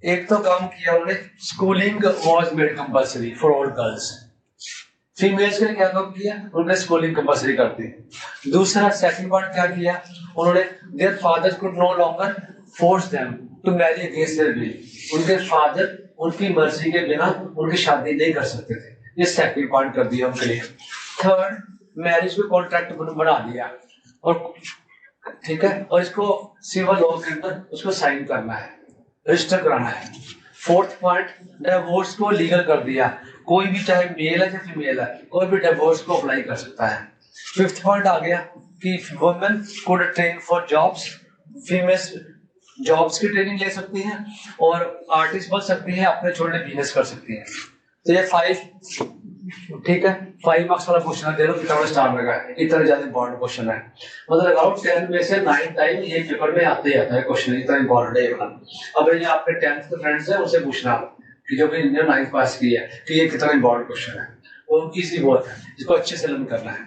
एक तो काम किया उन्होंने, schooling was made compulsory for all girls. Females के लिए क्या काम किया, उन्होंने स्कूलिंग कंपलसरी कर दी। दूसरा सेकंड पॉइंट क्या किया उन्होंने, their fathers could no longer force them to marry against their will. उनके फादर उनकी मर्जी के बिना उनकी शादी नहीं कर सकते थे, ये सेकंड पॉइंट कर दिया उनके लिए। थर्ड, मैरिज को कॉन्ट्रैक्ट बना दिया और ठीक है, और इसको सिविल लॉ के अंदर उसको साइन करना है, रजिस्टर कराना है। फोर्थ पॉइंट, डिवोर्स को लीगल कर दिया, कोई भी चाहे मेल है या फीमेल है कोई भी डिवोर्स को अप्लाई कर सकता है। फिफ्थ पॉइंट आ गया कि women could train for jobs, females jobs की ट्रेनिंग ले सकती हैं और आर्टिस्ट बन सकती हैं, अपने छोटे बिजनेस कर सकती हैं। तो ये 5 ठीक है, 5 मार्क्स वाला क्वेश्चन है, दे लो कितना स्टार लगा है, इतना ज्यादा इंपॉर्टेंट क्वेश्चन है। मतलब लगाओ 10 में से 9 टाइम ये पेपर में आते ही आता है क्वेश्चन, इतना इंपॉर्टेंट है ये। अब ये आपके 10th के फ्रेंड्स हैं उनसे पूछना कि जो भी 9th पास की है कि ये कितना इंपॉर्टेंट क्वेश्चन है, वो इजी बहुत है, इसको अच्छे से लर्न करना है।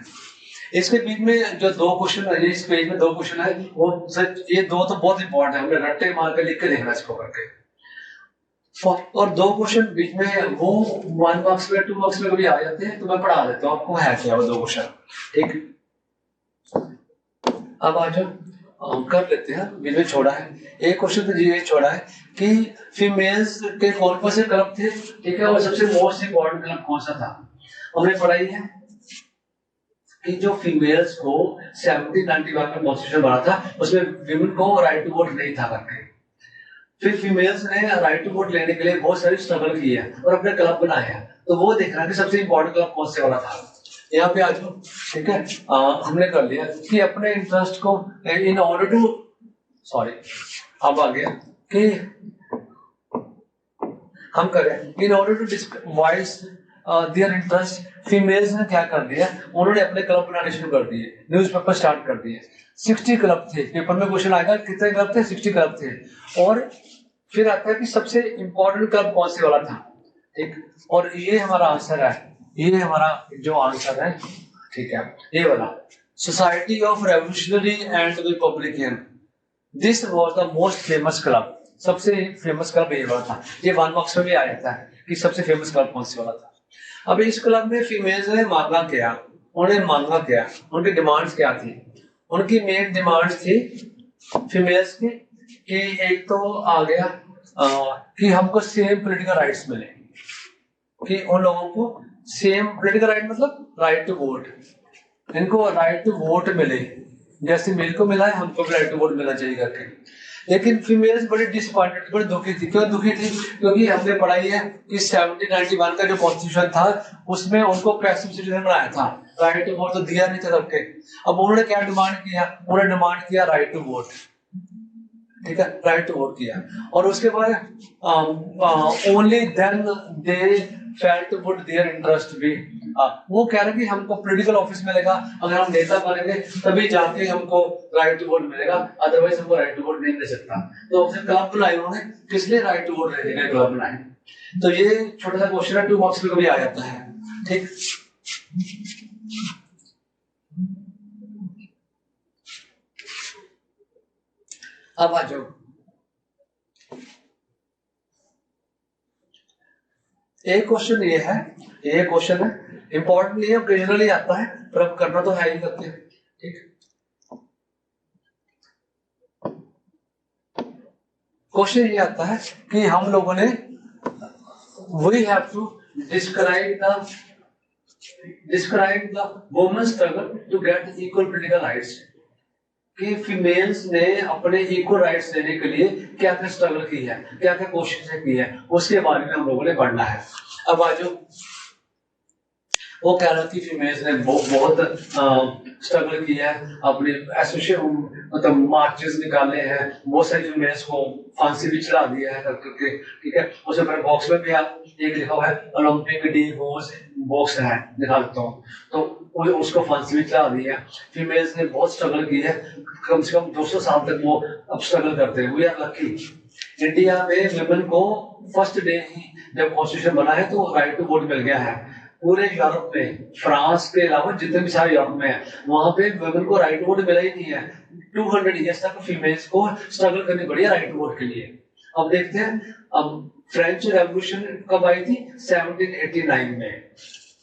इसके बीच में जो 2 क्वेश्चन है, इस पेज में 2 क्वेश्चन है, वो सच ये 2 तो बहुत इंपॉर्टेंट है, हमने रट्टे मार के लिख के देखना इसको करके। और 2 क्वेश्चन बीच में वो 1 मार्क्स में 2 मार्क्स में कभी आ जाते हैं, तो मैं पढ़ा देता हूँ आपको है क्या वो 2 क्वेश्चन, ठीक। अब आज हम कर लेते हैं, बीच में छोड़ा है एक क्वेश्चन, तो ये छोड़ा है कि फीमेल्स के कौन कौन से क्लब थे, ठीक है, और सबसे मोस्ट इंपॉर्टेंट क्लब कौन सा था। हमने पढ़ाई है कि जो फीमेल्स को 1791 में कॉन्स्टिट्यूशन बना था उसमें विमेन को राइट टू वोट नहीं था करके। फिर फीमेल्स ने राइट टू वोट लेने के लिए बहुत सारी स्ट्रगल की है और अपने क्लब बनाए हैं, तो वो देखना कि सबसे इंपॉर्टेंट क्लब कौन से वाला था। यहाँ पे आ जाओ, ठीक है, हमने कर लिया कि अपने इंटरेस्ट को इन ऑर्डर टू अब आ गया कि हम करें in order to voice their interest. Females ने क्या कर दिया, उन्होंने अपने क्लब बनाने शुरू कर दिए, न्यूज़पेपर स्टार्ट कर दिए। 60 क्लब थे, पेपर में क्वेश्चन आएगा कितने क्लब थे, 60 क्लब थे। और फिर आता है कि सबसे इंपॉर्टेंट क्लब कौन से वाला था, ठीक, और ये हमारा आंसर है, ये हमारा जो आंसर है, ठीक है, ये वाला society of revolutionary and Republican, this was the most famous club. सबसे फेमस क्लब ये वाला था, ये 1 मार्क्स में भी आ जाता है कि सबसे फेमस क्लब कौन से वाला था। अब इस क्लब में फीमेल्स ने मांगा क्या, उन्हें मांगा क्या, उनकी डिमांड्स क्या थी। उनकी मेन डिमांड्स थी फीमेल्स की कि एक तो आ गया कि हमको सेम पॉलिटिकल राइट्स मिले, कि उन लोगों को सेम पॉलिटिकल राइट मतलब राइट टू वोट, इनको राइट टू वोट मिले जैसे मेल को मिला है हमको भी राइट टू वोट मिलना चाहिए करके। लेकिन फीमेल्स बड़ी डिसअपॉइंटेड, बड़ी दुखी थी। क्यों दुखी थी, क्योंकि हमने पढ़ाई है कि 1791 का जो कॉन्स्टिट्यूशन था उसमें उनको पैसिव सिटीजन बनाया था, राइट टू वोट तो दिया नहीं था सबके। अब उन्होंने क्या डिमांड किया, उन्होंने डिमांड किया राइट टू वोट, ठीक है, राइट टू वोट किया। और उसके बाद only then they felt would their interest be, वो कह रहे कि हमको पॉलिटिकल ऑफिस मिलेगा, अगर हम नेता बनेंगे तभी जाके हमको राइट टू वोट मिलेगा, अदरवाइज हमको राइट टू वोट नहीं मिल सकता। तो उसने क्लब बनाए उन्होंने, किस लिए राइट टू वोट लेने का क्लब बनाए, तो ये छोटा सा क्वेश्चन है, 2 मार्क्स में कभी आ जाता है। ठीक, अब आ जाओ, एक क्वेश्चन ये है, ये क्वेश्चन है इंपॉर्टेंट नहीं है, ओकेजनली आता है, पर अब करना तो है ही करते हैं। ठीक, क्वेश्चन ये आता है कि हम लोगों ने we have to describe the women struggle to get equal political rights, कि फीमेल्स ने अपने इक्वल राइट्स लेने के लिए क्या क्या स्ट्रगल की है, क्या क्या कोशिशें की है, उसके बारे में हम लोगों ने पढ़ना है। अब आज वो कह रहा थी फीमेल्स ने बहुत स्ट्रगल की है, अपनी एसोसिएशन मतलब मार्चेस निकाले हैं, बहुत सारी फीमेल्स को फांसी भी चढ़ा दिया है करके। ठीक है, उसके बाद बॉक्स में भी आप एक लिखा हुआ है ओलंपिक डी गोज, बॉक्स है दिखा देता हूँ, तो उसको फांसी भी चढ़ा दी है। फीमेल्स ने बहुत स्ट्रगल की है, कम से कम 200 साल तक वो अब स्ट्रगल करते हैं। वी आर लकी, इंडिया में वुमेन को फर्स्ट डे ही जब कॉन्स्टिट्यूशन बना है तो राइट टू वोट मिल गया है। पूरे यूरोप में, फ्रांस के अलावा जितने भी सारे यूरोप में है, वहां पे वुमेन को राइट टू वोट मिला ही नहीं है। 200 ईयर्स तक फीमेल्स को स्ट्रगल करनी पड़ी है राइट टू वोट के लिए। अब देखते हैं, अब फ्रेंच रेवोल्यूशन कब आई थी? 1789 में।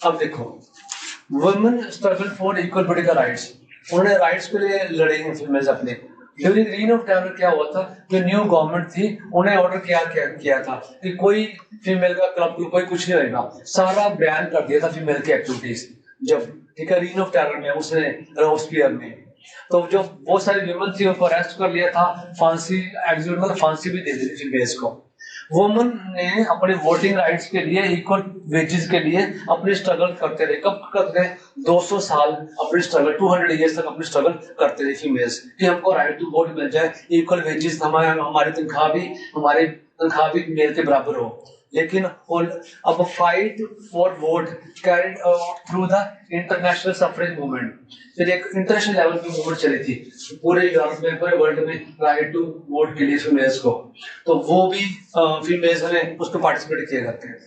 अब देखो, women struggle for equal political rights, उन्होंने राइट्स के लिए लड़े हैं फीमेल्स अपने। ड्यूरिंग रीन ऑफ टेरर क्या हुआ था, जो न्यू गवर्नमेंट थी उन्हें ऑर्डर किया था कि कोई फीमेल का क्लब कोई कुछ नहीं रहेगा, सारा बैन कर दिया था फीमेल की एक्टिविटीज जब। ठीक है, रीन ऑफ टेरर में उसने रोस्पियर में, तो जो बहुत सारी वुमेन थी उनको अरेस्ट कर लिया था, फांसी एग्जीक्यूट मतलब फांसी भी दे दी थी फीमेल्स को। वुमेन ने अपने वोटिंग राइट्स के लिए, इक्वल वेजेस के लिए अपनी स्ट्रगल करते रहे। कब करते रहे? 200 साल अपनी स्ट्रगल, 200 ईयर्स तक अपनी स्ट्रगल करते रहे फीमेल्स, कि हमको राइट टू वोट मिल जाए, इक्वल वेजेस, हमारी तनख्वाह भी मेल के बराबर हो। लेकिन अब fight for vote carried out through the international suffrage movement, फिर एक इंटरनेशनल लेवल पे मूवमेंट चली थी पूरे यूरोप में, पूरे वर्ल्ड में राइट टू वोट के लिए फीमेल्स को, तो वो भी फीमेल्स ने उसको पार्टिसिपेट किया करते हैं।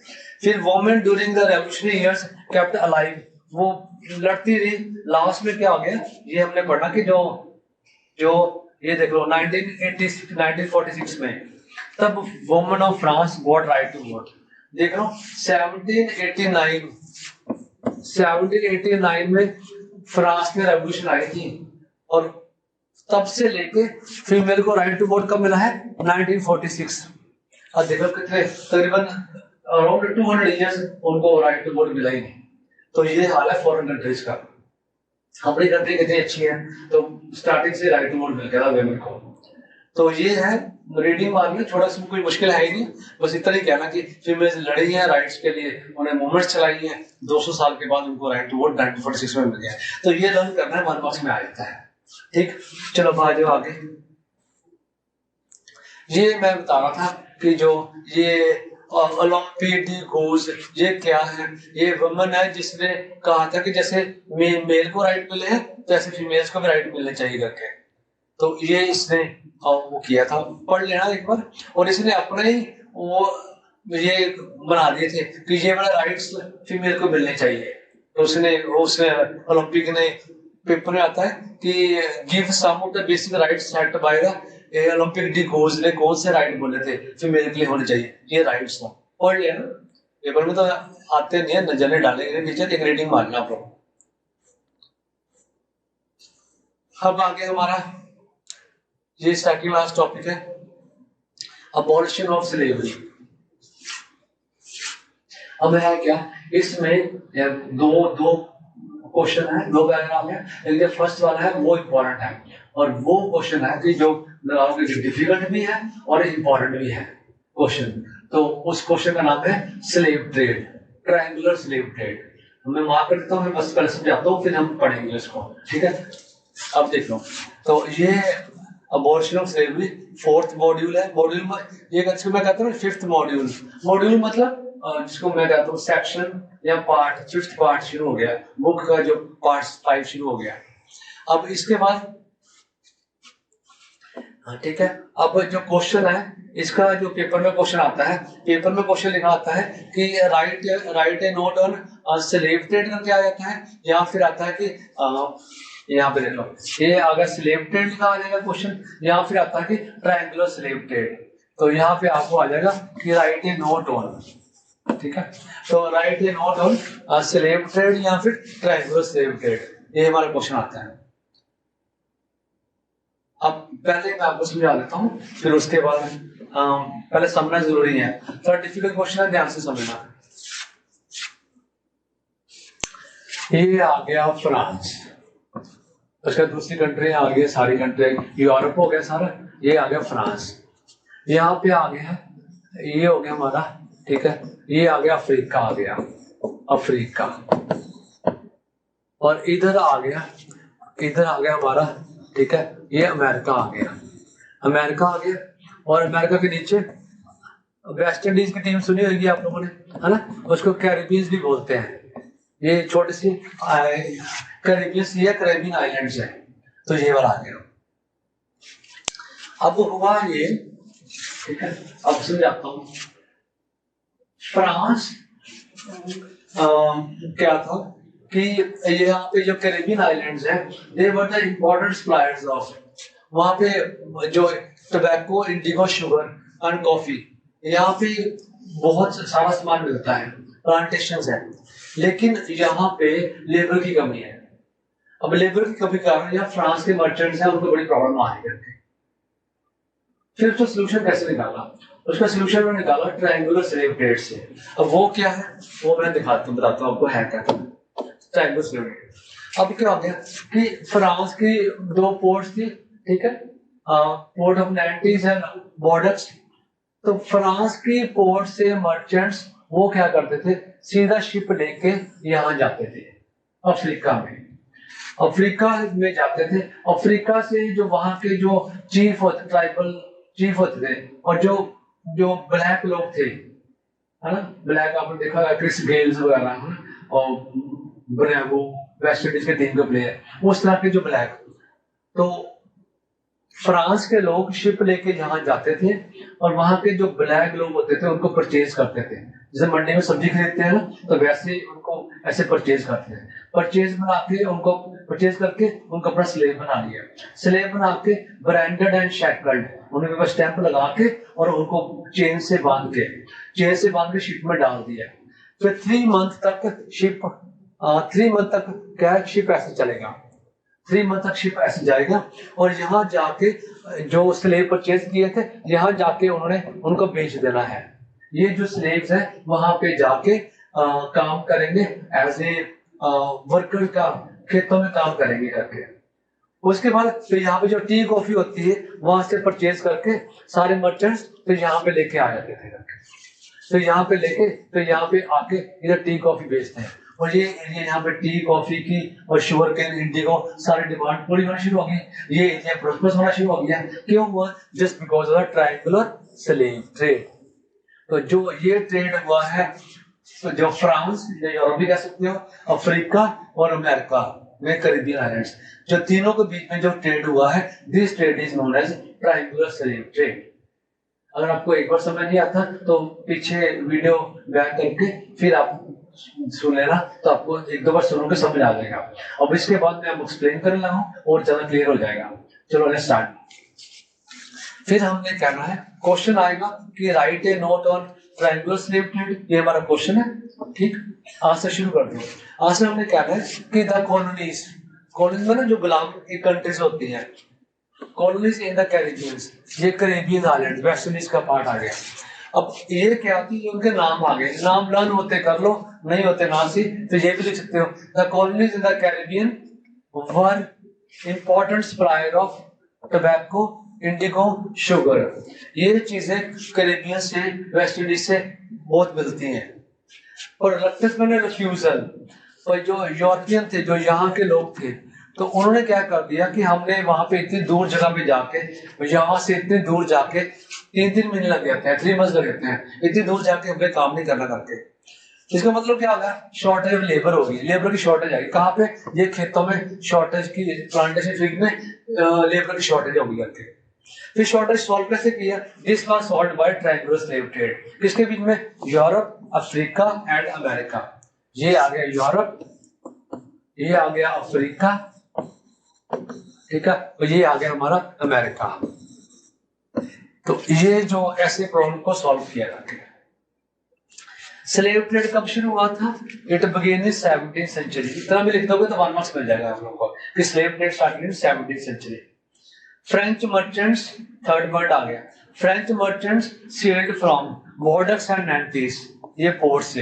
फिर women during the revolutionary years kept alive, वो लड़ती रही। लास्ट में क्या हो गया, ये हमने पढ़ा कि जो ये देख लो 1946 में, तब women of France got right to vote. देख लो 1789 में फ्रांस में रेवोल्यूशन आई थी, और तब से लेके फीमेल को राइट टू वोट कब मिला है? 1946। अब देखो कितने, तकरीबन अराउंड 200 इयर्स उनको राइट टू वोट मिला ही नहीं। तो ये हाल है फॉरेन कंट्रीज का। हमारी कंट्री कितनी अच्छी है, तो स्टार्टिंग से राइट टू वोट मिल गया वुमेन को। तो ये है रीडिंग वाली में, थोड़ा सा कोई मुश्किल है ही नहीं, बस इतना ही कहना कि फीमेल्स लड़ी हैं राइट्स के लिए, उन्हें मूवमेंट चलाई है, 200 साल के बाद उनको राइट टू वोट 1946 में मिल गया। तो ये लर्न करना है, 1 मार्क्स में आ जाता है। ठीक, चलो आ जाओ आगे। ये मैं बता रहा था कि जो ये ओलंपिक डी गोज, ये क्या है? ये वुमन है जिसने कहा था कि जैसे मेल को राइट मिले हैं तो ऐसे फीमेल्स को भी राइट मिलने चाहिए करके। तो ये इसने वो किया था, पढ़ लेना एक बार। और इसने अपने ही वो ये बना दिए थे कि ये वाला राइट्स फीमेल को मिलने चाहिए। तो उसने ओलंपिक ने पेपर में आता है कि give some of the basic rights set by the Olympe de Gouges ने कौन से राइट बोले थे फीमेल के लिए होने चाहिए, ये राइट्स था। पढ़ लिया ना, पेपर में तो आते नहीं है, नजर डालेंगे टीचर, एक रीडिंग मारना आप लोग। अब आगे हमारा ये सेकंड लास्ट टॉपिक है, अबॉलिशन ऑफ स्लेवरी। अब है क्या, इसमें दो क्वेश्चन है, 2 पैराग्राफ है, लेकिन फर्स्ट वाला है वो इम्पोर्टेंट है, और वो क्वेश्चन है कि जो डिफिकल्ट भी है और इम्पोर्टेंट भी है क्वेश्चन। तो उस क्वेश्चन का नाम है slave trade, triangular slave trade. मैं मार्क कर देता हूँ, मैं बस पहले समझाता हूँ, फिर हम पढ़ेंगे इसको। ठीक है, अब देख लो, तो ये abortion of slavery 4th module है। मॉड्यूल में ये मैं कहता हूँ 5th मॉड्यूल। मॉड्यूल मतलब जिसको मैं कहता हूँ सेक्शन या पार्ट, 5th पार्ट शुरू हो गया, बुक का जो पार्ट 5 शुरू हो गया। अब इसके बाद हाँ ठीक है। अब जो क्वेश्चन है इसका, जो पेपर में क्वेश्चन आता है, पेपर में क्वेश्चन लिखा आता है कि right right a note on slave trade करके आ जाता है, या फिर आता है कि यहाँ पे देख लो, ये अगर स्लेव ट्रेड लिखा आ जाएगा क्वेश्चन, या फिर आता है कि ट्रायंगुलर स्लेव ट्रेड। तो यहाँ पे आपको आ जाएगा कि राइट ए नोट ऑन, ठीक है। तो right a note on slave trade या फिर ट्रायंगुलर स्लेव ट्रेड, ये हमारा क्वेश्चन आता है। अब पहले मैं आपको समझा देता हूँ, फिर उसके बाद पहले समझना जरूरी है, थोड़ा डिफिकल्ट क्वेश्चन है, ध्यान से समझना। ये आ गया फ्रांस, उसका दूसरी कंट्री आ गई, सारी कंट्री यूरोप हो गया सारा, ये आ गया फ्रांस। यहाँ पे आ गया, ये हो गया हमारा, ठीक है। ये आ गया अफ्रीका, आ गया अफ्रीका, और इधर आ गया, इधर आ गया हमारा, ठीक है, ये अमेरिका आ गया, अमेरिका आ गया। और अमेरिका के नीचे वेस्ट इंडीज की टीम सुनी होगी आप लोगों ने, है ना, उसको कैरिबियंस भी बोलते हैं। ये छोटी सी कैरिबियंस या कैरिबियन आइलैंड्स है, तो ये वाला आ गया। अब हुआ ये, ठीक है, अब समझाता हूँ। फ्रांस क्या था कि यहाँ पे जो कैरिबियन आइलैंड्स हैं, they were the important suppliers of, वहाँ पे जो tobacco, indigo, sugar and coffee, यहाँ पे बहुत सारा सामान मिलता है, प्लांटेशंस है, लेकिन यहाँ पे लेबर की कमी है। अब लेबर की कमी के कारण यहाँ फ्रांस के मर्चेंट्स हैं, उनको बड़ी प्रॉब्लम आ रही है। फिर उसका सोल्यूशन कैसे निकाला? उसका सोल्यूशन मैंने निकाला ट्रायंगुलर स्लेव ट्रेड से। अब वो क्या है वो मैं दिखाता हूँ, बताता हूँ आपको है क्या ट्रायंगुलर स्लेव ट्रेड। अब क्या हो गया कि फ्रांस की दो पोर्ट्स थी, ठीक है, पोर्ट ऑफ नैंटीज एंड बॉर्डर्स। तो फ्रांस की पोर्ट से मर्चेंट्स वो क्या करते थे, सीधा शिप लेके यहाँ जाते थे अफ्रीका में, अफ्रीका में जाते थे। अफ्रीका से जो वहां के जो चीफ होते, ट्राइबल चीफ होते थे, और जो जो ब्लैक लोग थे, है ना, ब्लैक आपने देखा है, क्रिस गेल्स वगैरह, है ना, और ब्रेवो, वेस्ट इंडीज के टीम के प्लेयर, उस तरह के जो ब्लैक, तो फ्रांस के लोग शिप लेके यहाँ जाते थे, और वहां के जो ब्लैक लोग होते थे उनको परचेज करते थे। जैसे मंडी में सब्जी खरीदते हैं ना, तो वैसे ही उनको ऐसे परचेज करते हैं, परचेज बना के उनको परचेज करके उनको अपना स्लेव बना लिया, स्लेव बना के ब्रांडेड एंड शैकल्ड, उनके ऊपर स्टैंप लगा के और उनको चेन से बांध के शिप में डाल दिया। फिर 3 मंथ तक शिप 3 मंथ तक क्या शिप ऐसे चलेगा, 3 मंथ तक शिप ऐसे जाएगा, और यहाँ जाके जो स्लेव परचेज किए थे यहाँ जाके उन्होंने उनको बेच देना है। ये जो स्लेव्स हैं वहां पे जाके काम करेंगे, एज ए वर्कर का खेतों में काम करेंगे करके। उसके बाद फिर यहाँ पे जो टी कॉफी होती है वहां से परचेज करके सारे मर्चेंट्स फिर यहाँ पे लेके आ जाते थे करके, तो यहाँ पे लेके फिर यहाँ पे आके इधर टी कॉफी बेचते हैं। और ये एरिया यहाँ पे टी कॉफी की और शुगर केन, इंडिगो सारी डिमांड पूरी होना शुरू हो गई। ये एरिया प्रोस्पेरस होना शुरू हो गया। क्यों हुआ? Just because of the triangular slave trade. तो जो ये ट्रेड हुआ है, तो जो फ्रांस या यूरोप भी कह सकते हो, अफ्रीका और अमेरिका में कैरिबियन आइलैंड्स, जो तीनों के बीच में जो ट्रेड हुआ है, this trade is known as triangular slave trade. अगर आपको एक बार समझ नहीं आता तो पीछे वीडियो बैक करके फिर आप सुन लेना, तो आपको 1-2 बार सुनोगे समझ आ जाएगा। अब इसके बाद मैं एक्सप्लेन करने लगा हूं और ज्यादा क्लियर हो जाएगा। चलो लेट्स स्टार्ट। फिर हमने कहना है, क्वेश्चन आएगा कि write a note on triangular slave trade, ये हमारा क्वेश्चन है, ठीक। आज से शुरू कर दो। आज से हमने कहना है कि द कॉलोनीज, कॉलोनीज में ना जो गुलाम की कंट्रीज होती हैं, कॉलोनीज इन द कैरिबियंस, ये कैरिबियन आइलैंड वेस्ट इंडीज का पार्ट आ गया। अब ये क्या थी, उनके नाम आ गए, नाम लर्न होते कर लो, नहीं होते ना सी, तो ये भी लिख सकते हो, the colonies in the Caribbean were important supplier of tobacco, indigo, sugar. ये चीजें कैरिबियन से, वेस्ट इंडीज से बहुत मिलती हैं। और रिफ्यूजल, पर जो यूरोपियन थे, जो यहाँ के लोग थे, तो उन्होंने क्या कर दिया कि हमने वहां पे इतनी दूर जगह पे जाके, यहाँ से इतने दूर जाके 3 महीने लग जाते हैं, 3 मंथ लग जाते हैं, इतनी दूर जाके हमें काम नहीं करना करके। इसका मतलब क्या होगा? शॉर्टेज ऑफ लेबर होगी, लेबर की शॉर्टेज आएगी। कहाँ पे? ये खेतों में शॉर्टेज की, प्लांटेशन फील्ड में लेबर की शॉर्टेज होगी करके। फिर शॉर्टेज सॉल्व कैसे किया? This was solved by triangular slave trade. किसके बीच में? Europe, Africa and America. ये आ गया यूरोप, ये आ गया अफ्रीका, ठीक है, और ये आ गया हमारा अमेरिका। तो ये जो ऐसे प्रॉब्लम को सॉल्व किया जाता है। स्लेव ट्रेड कब शुरू हुआ था? It began in 17th century. इतना भी लिख दोगे तो 1 मार्क्स मिल जाएगा आप लोगों को कि slave trade started in 17th century. French merchants, third word आ गया, French merchants sailed from Bordeaux and Nantes. ये पोर्ट से,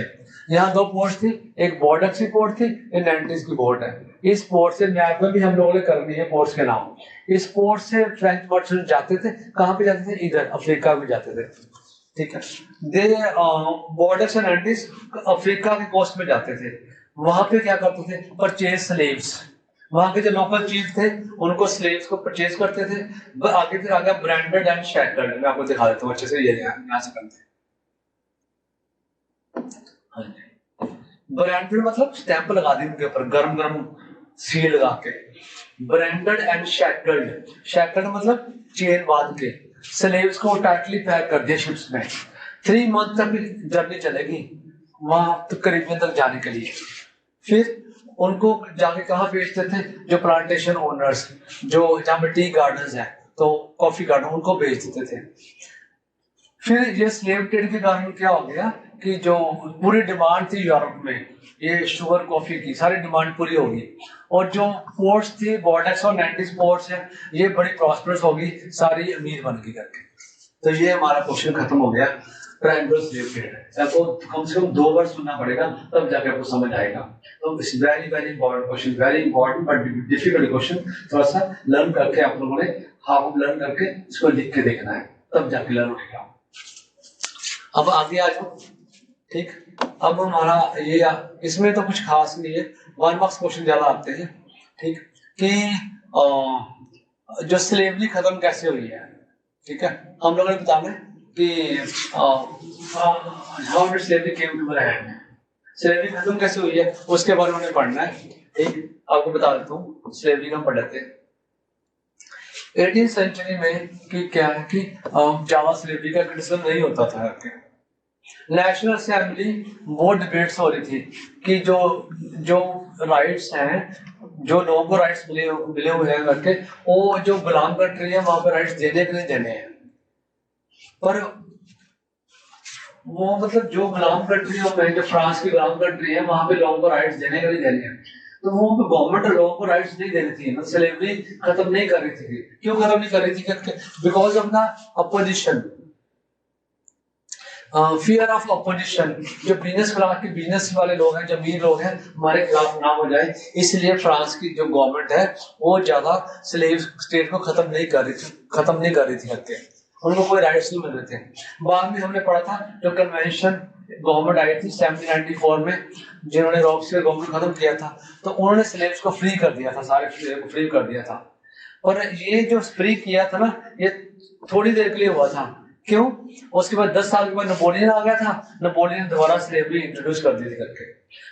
यहाँ दो पोर्ट थी, एक बॉर्डक्स की पोर्ट थी, एक नैंटीज की पोर्ट है। इस पोर्ट से मैप में भी हम लोगों ने कर दी है पोर्ट्स के नाम। इस पोर्ट से फ्रेंच मर्चेंट जाते थे, कहाँ पे जाते थे? इधर अफ्रीका में जाते थे, ठीक है। दे बॉर्डर्स एंड एंटीज अफ्रीका के कोस्ट में जाते थे। वहां पे क्या करते थे? Purchase slaves. वहां के जो लोकल चीफ थे उनको स्लेव्स को परचेज करते थे। आगे फिर आगे ब्रांडेड एंड शैकल्ड। मैं आपको दिखा देता हूँ अच्छे से, ये यहाँ से करते हैं। ब्रांडेड मतलब स्टैंप लगा दी उनके ऊपर, गरम गरम सील लगा के। ब्रांडेड एंड शैकल्ड, शैकल्ड मतलब चेन बांध के। स्लेव्स को टाइटली पैक कर दिया शिप्स में। 3 मंथ तक जर्नी चलेगी वहां तो करीबियन तक जाने के लिए। फिर उनको जाके कहाँ बेचते थे? जो प्लांटेशन ओनर्स, जो जहाँ पे टी गार्डन्स हैं, तो कॉफी गार्डन, उनको बेच देते थे। फिर ये स्लेव ट्रेड के कारण क्या हो गया कि जो पूरी डिमांड थी यूरोप में ये शुगर कॉफी की, सारी डिमांड पूरी होगी। और जो पोर्ट्स थी बॉर्डक्स और नैंटीज पोर्ट्स है, ये बड़ी प्रॉस्परस होगी, सारी अमीर बन गई करके। तो ये हमारा क्वेश्चन खत्म हो गया। ट्रायंगुलर स्लेव ट्रेड आपको कम से कम 2 बार सुनना पड़ेगा तब जाके आपको समझ आएगा। तो it's very very important question, very important but difficult question. थोड़ा सा लर्न करके आप लोगों ने हाफ लर्न करके इसको लिख के देखना है, तब जाके लर्न होगा। अब आगे आ जाओ, ठीक। अब हमारा ये इसमें तो कुछ खास नहीं है, 1 मार्क्स क्वेश्चन ज्यादा आते हैं, ठीक। कि जो स्लेवरी खत्म कैसे हुई है, ठीक है। हम लोगों ने बताना कि how did slavery came to an end, slavery खत्म कैसे हुई है उसके बारे में पढ़ना है, ठीक। आपको बता देता हूँ स्लेवरी का पढ़ते थे 18th सेंचुरी में कि क्या है कि जावा स्लेवरी का क्रिटिसिज्म नहीं होता था। नेशनल असेंबली वो डिबेट्स हो रही थी कि जो जो राइट्स हैं, जो लोगों को राइट्स मिले हुए हैं करके, वो जो गुलाम कंट्री है वहां पर राइट्स देने के नहीं देने हैं। पर वो मतलब जो गुलाम कंट्री है, जो फ्रांस की गुलाम कंट्री है, वहां पे लोगों को राइट्स देने के नहीं देने हैं। तो वो गवर्नमेंट लोगों को राइट्स नहीं दे रही थी, मतलब स्लेवरी खत्म नहीं कर रही थी। क्यों खत्म नहीं कर रही थी? Because of the opposition, fear of opposition. जो बिजनेस वाले लोग हैं, जो अमीर लोग हैं, हमारे खिलाफ ना हो जाए, इसलिए फ्रांस की जो गवर्नमेंट है वो ज्यादा स्लेव स्टेट को खत्म नहीं कर रही थी करके, उनको कोई राइट्स नहीं मिल रहे थे। बाद में हमने पढ़ा था जो कन्वेंशन गवर्नमेंट आई थी 1794 में, जिन्होंने रॉबस्पियर गवर्नमेंट खत्म किया था, तो उन्होंने स्लेव्स को फ्री कर दिया था, सारे स्लेव को फ्री कर दिया था। और ये जो फ्री किया था ना, ये थोड़ी देर के लिए हुआ था। क्यों? उसके बाद 10 साल के बाद नेपोलियन आ गया था, नेपोलियन ने दोबारा स्लेवरी इंट्रोड्यूस कर दी थी करके।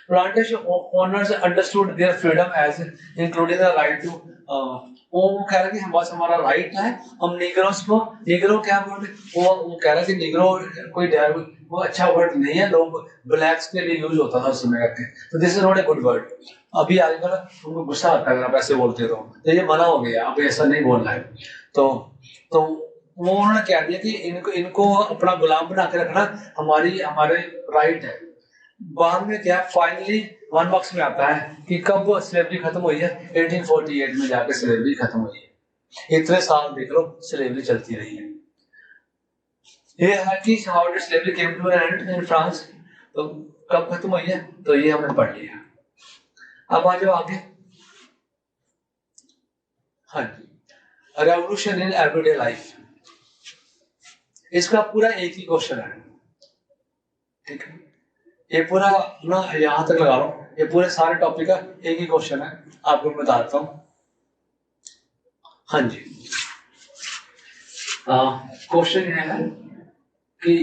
Plantation owners understood their freedom as including the right to, वो कह रहा कि हमारा राइट है, हम निग्रोस को, निग्रो क्या वर्ड, वो कह रहा कि निग्रो कोई वो अच्छा वर्ड नहीं है, लोग ब्लैक्स के लिए यूज होता था उस समय करके, तो this is not a good word. अभी आजकल उनको गुस्सा आता है अगर आप ऐसे बोलते तो ये मना हो गया, अब ऐसा नहीं बोलना है। तो वो उन्होंने कह दिया कि इनको अपना गुलाम बना के रखना हमारे राइट है। बाद में क्या फाइनली 1 मार्क्स में आता है कि कब स्लेवरी खत्म हुई है? 1848 में जाके स्लेवरी खत्म हुई है। इतने साल देख लो स्लेवरी चलती रही है। ये है कि how did slavery came to an end in France, तो कब खत्म हुई है, तो ये हमने पढ़ लिया। अब आ जाओ आगे। हाँ जी, रेवोल्यूशन इन एवरीडे लाइफ, इसका पूरा एक ही क्वेश्चन है, ठीक है। ये पूरा ना यहां तक लगा लो, ये पूरे सारे टॉपिक का एक ही क्वेश्चन है, आपको बता देता हूं। हाँ जी, क्वेश्चन ये है कि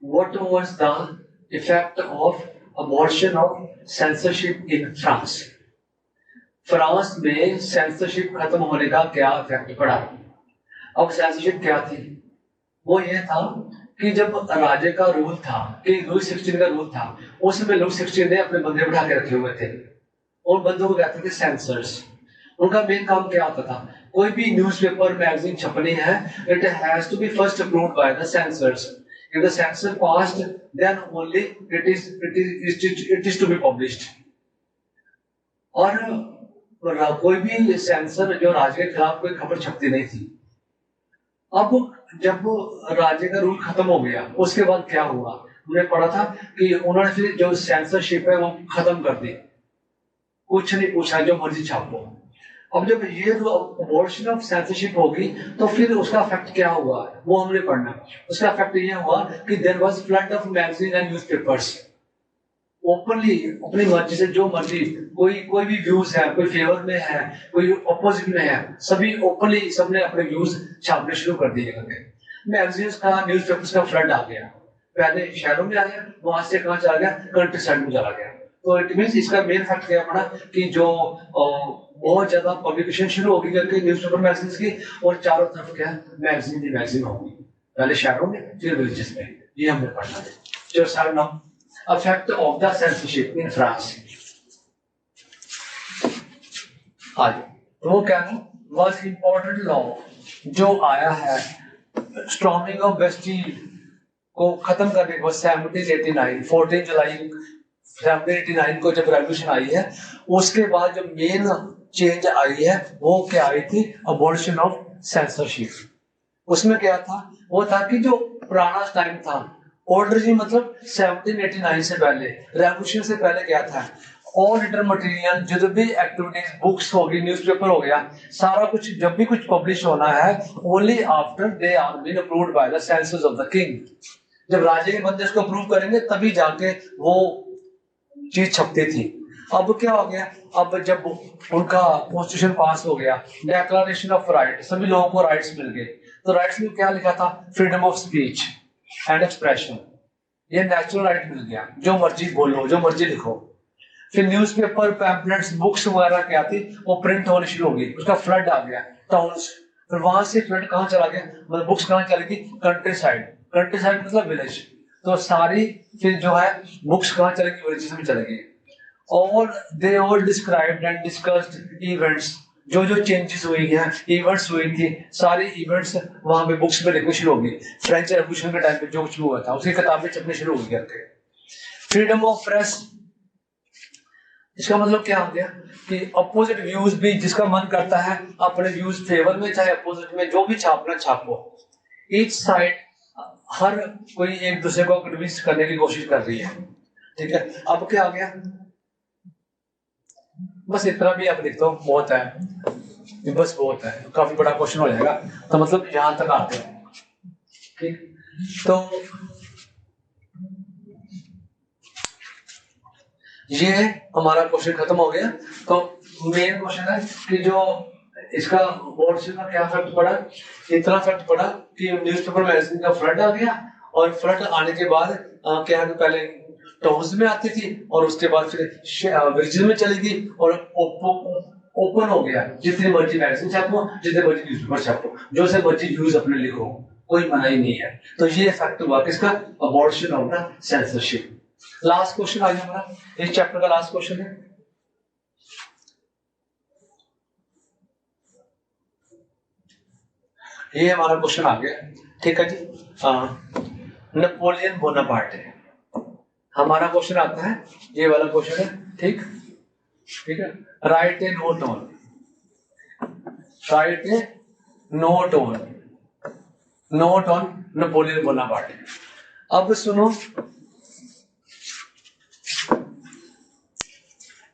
what was the effect of abortion of censorship in France. France में सेंसरशिप खत्म होने का क्या इफेक्ट पड़ा? अब सेंसरशिप क्या थी? वो ये था कि जब राजे का रूल था, कि लुई 16 का रूल था, उसमें लुई 16 ने अपने बंदे बिठा के रखे हुए थे, और बंदों को कहते थे सेंसर्स। उनका मेन काम क्या होता था? कोई भी न्यूज़पेपर मैगजीन छपनी है, it has to be first approved by the censors. If the censor passed, then only it is to be published. और कोई भी सेंसर जो राजे के खिलाफ कोई खबर छपती नहीं थी। अब जब राज्य का रूल खत्म हो गया, उसके बाद क्या हुआ? हमने पढ़ा था कि उन्होंने फिर जो सेंसरशिप है वो खत्म कर दी, कुछ नहीं पूछा, जो मर्जी छापो। अब जब ये जो अबॉर्शन ऑफ सेंसरशिप होगी, तो फिर उसका इफेक्ट क्या हुआ वो हमने पढ़ना। उसका इफेक्ट ये हुआ कि there was flood of magazine and newspapers. Openly अपनी मर्जी से जो मर्जी, कोई भी व्यूज है, कोई फेवर में है, कोई अपोजिट में है, सभी ओपनली सबने अपने व्यूज छापने शुरू कर दिए करके। मैगजीन्स का, न्यूज़पेपर्स का फ्लड आ गया। पहले शहरों में आया, वहां से कहाँ चला गया? कंट्री साइड में चला गया। तो इट मींस इसका मेन फैक्ट क्या पड़ा कि जो बहुत ज्यादा पब्लिकेशन शुरू होगी करके न्यूज़पेपर मैगजीन्स की, और चारों तरफ क्या? मैगजीन ही मैगजीन होगी, पहले शहरों में, फिर विलेजेस में। ये हमने पढ़ना है। जो सर नाम effect of the censorship in France। आज वो क्या है? was important law जो आया है स्टॉर्मिंग ऑफ बेस्टील को खत्म करने के बाद 1789 14 जुलाई 1789 को जब रेवोल्यूशन आई है, उसके बाद जो मेन चेंज आई है वो क्या आई थी? Abolition of censorship. उसमें क्या था? वो था कि जो पुराना टाइम था, ऑर्डर जी मतलब 1789 से पहले, रेवोल्यूशन से पहले क्या था? ऑल रिटन मटेरियल, जो भी एक्टिविटीज, बुक्स हो गई, न्यूज़पेपर हो गया, सारा कुछ जब भी कुछ पब्लिश होना है, only after they are been approved by the censors of the king. जब राजे के बंदे इसको अप्रूव करेंगे तभी जाके वो चीज छपती थी। अब क्या हो गया? अब जब उनका कॉन्स्टिट्यूशन पास हो गया, डिक्लेरेशन ऑफ राइट, सभी लोगों को राइट्स मिल गए। तो राइट्स में क्या लिखा था? Freedom of speech and expression. ये नेचुरल राइट मिल गया, जो मर्जी बोलो, जो मर्जी लिखो। फिर न्यूज़पेपर, पैम्पलेट्स, बुक्स वगैरह क्या थी? वो प्रिंट होनी शुरू हो गई, उसका फ्लड आ गया टाउन्स। फिर वहां से फ्लड कहाँ चला गया? मतलब बुक्स कहाँ चली गई? Country side. कंट्री साइड मतलब विलेज। तो सारी फिर जो है बुक्स कहाँ चलेगी? विलेजेस में चलेगी। और they all described and discussed events, जो जो चेंजेस हुई हैं, इवेंट्स हुई थी, सारे इवेंट्स वहां पे बुक्स में लिखनी शुरू हो गई। फ्रेंच रेवोल्यूशन के टाइम पे जो कुछ हुआ था उसकी किताबें छपनी शुरू हो गई करके। फ्रीडम ऑफ प्रेस, इसका मतलब क्या हो गया कि अपोजिट व्यूज भी, जिसका मन करता है अपने व्यूज फेवर में चाहे अपोजिट में, जो भी छापना छापो। ईच साइड, हर कोई एक दूसरे को कन्विंस करने की कोशिश कर रही है। ठीक है, अब क्या आ गया? बस इतना भी आप लिख दो, बहुत है, बस बहुत है, काफी बड़ा क्वेश्चन हो जाएगा। तो मतलब यहां तक आते हैं। ठीक, तो ये हमारा क्वेश्चन खत्म हो गया। तो मेन क्वेश्चन है कि जो इसका बोर्ड का क्या इफेक्ट पड़ा? इतना इफेक्ट पड़ा कि न्यूज़पेपर मैगजीन का फ्लड आ गया, और फ्लड आने के बाद क्या है, पहले टाउन्स में आती थी और उसके बाद फिर विलेजेस में चली गई, और ओपन हो गया। जितनी मर्जी मैगजीन छापो, जितने मर्जी न्यूज़पेपर छापो, जो से मर्जी व्यूज अपने लिखो, कोई मनाही नहीं है। तो ये इफेक्ट हुआ किसका? Abortion of the censorship. Last question आ गया हमारा, इस चैप्टर का लास्ट क्वेश्चन है। ये हमारा क्वेश्चन आ गया। ठीक है जी, नेपोलियन बोनापार्ट है हमारा क्वेश्चन आता है, ये वाला क्वेश्चन है। ठीक, ठीक है, right a note on, right a note on, note on Napoleon Bonaparte. अब सुनो,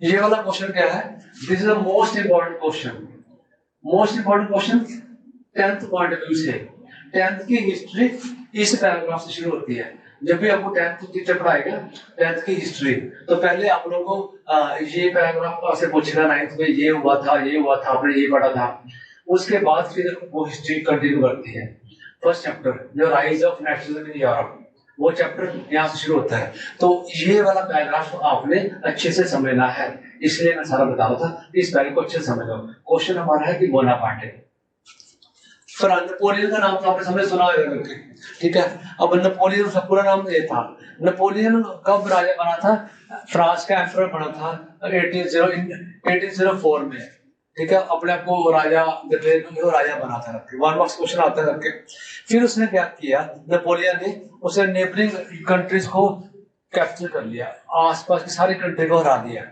ये वाला क्वेश्चन क्या है? This is the most important question. Most important question 10th point of view से। 10th की हिस्ट्री इस पैराग्राफ से शुरू होती है। जब भी आपको 10th टीचर पढ़ाएगा 10th की हिस्ट्री, तो पहले आप लोगों को ये पैराग्राफ आपसे पूछेगा 9th में ये हुआ था, ये हुआ था, आपने ये पढ़ा था। उसके बाद फिर वो हिस्ट्री कंटिन्यू करती है। फर्स्ट चैप्टर जो rise of nationalism in Europe, वो चैप्टर यहाँ से शुरू होता है। तो ये वाला पैराग्राफ आपने अच्छे से समझना है, इसलिए मैं सारा बता रहा था। इस पैराग्राफ को अच्छे से समझ लो। क्वेश्चन हमारा है कि बोनापार्ट नेपोलियन का नाम तो आपने सबने सुना होगा करके, ठीक है। अब नेपोलियन उसका पूरा नाम ये था। नेपोलियन कब राजा बना था? फ्रांस का एम्परर बना था 1804 में, ठीक है। अपने आप को राजा राजा बना था करके, वन मार्क्स क्वेश्चन आता है करके। फिर उसने क्या किया नेपोलियन ने, उसने नेबरिंग कंट्रीज को कैप्चर कर लिया, आसपास की सारी कंट्री को हरा दिया।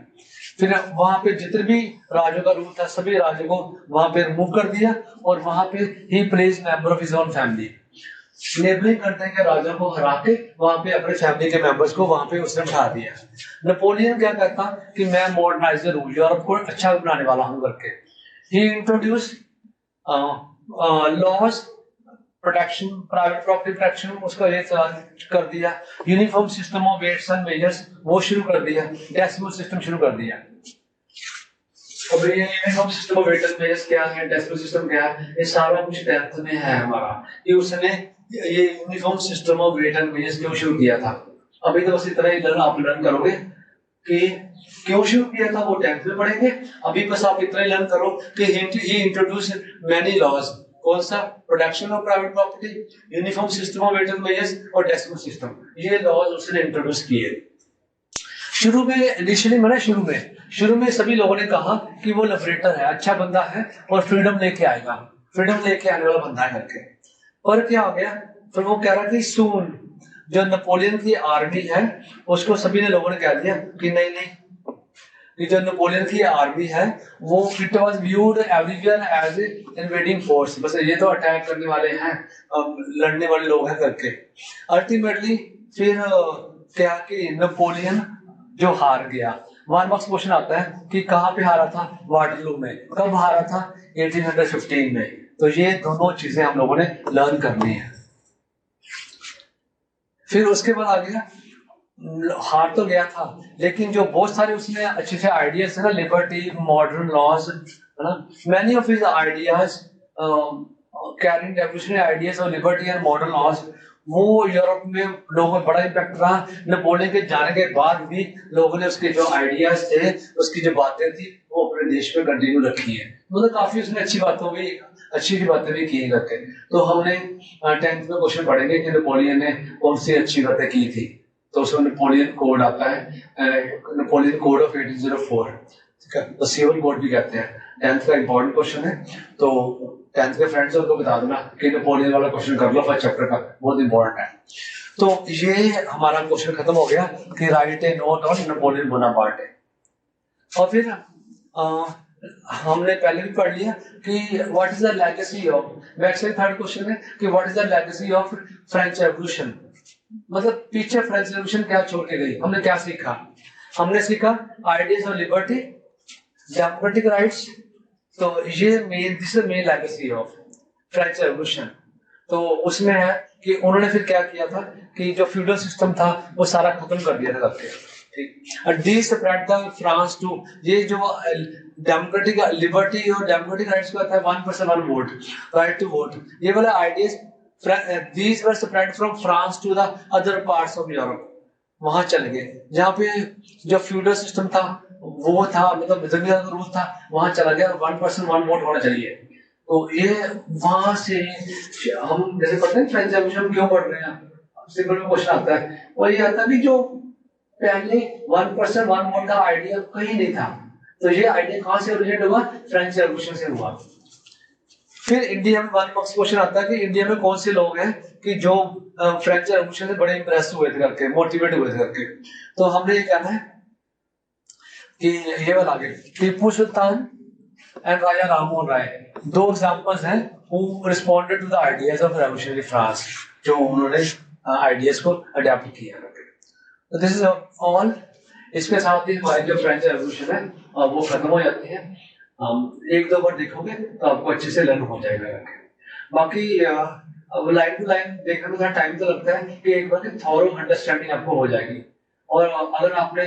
फिर वहां पे जितने भी राजों का रूल था सभी राजों को वहां पे रिमूव कर दिया, और वहां पे ही place member of his own family. Neighbouring country के राजा को हरा के वहां पे अपने फैमिली के मेंबर्स को वहां पे उसने बिठा दिया। नेपोलियन क्या कहता कि मैं मॉडर्नाइजर हूँ, यूरोप को अच्छा बनाने वाला हूँ करके। He introduce laws protection, private property protection, उसका ये कर दिया। Uniform system of weights and measures वो शुरू कर दिया। डेसिमल सिस्टम शुरू कर दिया। अब ये uniform system of weights and measures क्या है, डेसिमल सिस्टम क्या है, ये सारा कुछ 10th में है हमारा। ये उसने ये uniform system of weight and measures क्यों शुरू किया था? अभी तो बस इतना ही आप लर्न करोगे कि क्यों शुरू किया था, वो 10th में पढ़ेंगे। अभी बस आप इतना ही लर्न करो कि ही इंट्रोड्यूस मेनी लॉज। कौन सा? Protection of private property, uniform system of weight and measures और डेसिमल सिस्टम। ये लॉज उसने इंट्रोड्यूस किए। शुरू में इनिशियली मैंने शुरू में सभी लोगों ने कहा कि वो लिबरेटर है, अच्छा बंदा है और फ्रीडम लेके आएगा, फ्रीडम लेके आने वाला बंदा है करके। पर क्या हो गया, फिर वो कह रहा कि सून जो नेपोलियन की आर्मी है उसको सभी ने लोगों ने कह दिया कि नहीं नहीं, ये जो नेपोलियन की आर्मी है वो it was viewed everywhere as invading force, बस ये तो अटैक करने वाले हैं, लड़ने वाले लोग हैं करके। अल्टीमेटली फिर क्या कि नेपोलियन जो हार गया। 1 मार्क्स क्वेश्चन आता है कि कहां पे हारा था? वाटरलू में। कब हारा था? 1815 में। तो ये दोनों चीजें हम लोगों ने लर्न करनी है। फिर उसके बाद आ गया, हार तो गया था लेकिन जो बहुत सारे उसने अच्छे से आइडियाज है ना, लिबर्टी, मॉडर्न लॉज, है ना, many of his ideas carrying revolutionary ideas और लिबर्टी एंड मॉडर्न लॉज, वो यूरोप में लोगों में बड़ा इम्पैक्ट रहा। नेपोलियन के जाने के बाद भी लोगों ने उसके जो आइडियाज थे, उसकी जो बातें थी, वो अपने देश में कंटिन्यू रखी है। मतलब काफी उसने अच्छी बातें भी की करके। तो हमने 10th में क्वेश्चन पढ़ेंगे कि नेपोलियन ने कौन सी अच्छी बातें की थी। तो उसमें नेपोलियन कोड आता है, नेपोलियन कोड ऑफ 1804, ठीक है, तो सिविल कोड भी कहते हैं। 10th का इंपॉर्टेंट क्वेश्चन है, तो 10th के फ्रेंड्स को बता देना कि नेपोलियन वाला क्वेश्चन कर लो फर्स्ट चैप्टर का, बहुत इंपॉर्टेंट है। तो ये हमारा क्वेश्चन खत्म हो गया कि write a note on Napoleon Bonaparte. और फिर हमने पहले भी पढ़ लिया कि what is the legacy of, वैसे थर्ड क्वेश्चन है कि what is the legacy of French revolution, मतलब पीछे फ्रेंच रेवोल्यूशन क्या छोड़ के गई, हमने क्या सीखा? हमने सीखा ideas of liberty, democratic rights. तो ये this is main legacy of French revolution. तो उसमें है कि उन्होंने फिर क्या किया था कि जो फ्यूडल सिस्टम था वो सारा खत्म कर दिया था करके, ठीक। The separate the France to, ये जो डेमोक्रेटिक लिबर्टी और डेमोक्रेटिक राइट्स को आता है 1 person 1 vote, right to vote, ये वाला ideas these were spread from France to the other parts of Europe। वहां चले गए जहाँ पे जो फ्यूडल सिस्टम था वो था, मतलब जमींदार का रूल था, वहां चला गया। 1 पर्सन 1 वोट होना चाहिए। तो ये वहां से हम जैसे पढ़ते हैं फ्रेंच रेवोल्यूशन क्यों पढ़ रहे हैं, सिंपल क्वेश्चन आता है, और ये आता है कि जो पहले 1 पर्सन 1 वोट का आइडिया कहीं नहीं था, तो ये आइडिया कहां से ओरिजिनेट हुआ? फ्रेंच रेवोल्यूशन से हुआ। फिर इंडिया में 1 मार्क्स क्वेश्चन आता है कि इंडिया में कौन से लोग हैं कि जो फ्रेंच रेवोल्यूशन से बड़े इंप्रेस हुए थे करके, मोटिवेट हुए थे करके। तो हमने ये कहना है कि ये वाला आगे टीपू सुल्तान एंड राजा राममोहन राय, 2 एग्जांपल्स हैं who responded to the ideas of revolutionary France, जो उन्होंने आइडियाज को अडॉप्ट किया करके। तो दिस इज ऑल। इसके साथ ही हमारी जो फ्रेंच रेवोल्यूशन है वो खत्म हो जाती है। 1-2 बार देखोगे तो आपको अच्छे से लर्न हो जाएगा। बाकी अब लाइन टू लाइन देखने में थोड़ा टाइम तो लगता है कि एक बार की थॉरो अंडरस्टैंडिंग आपको हो जाएगी। और अगर आपने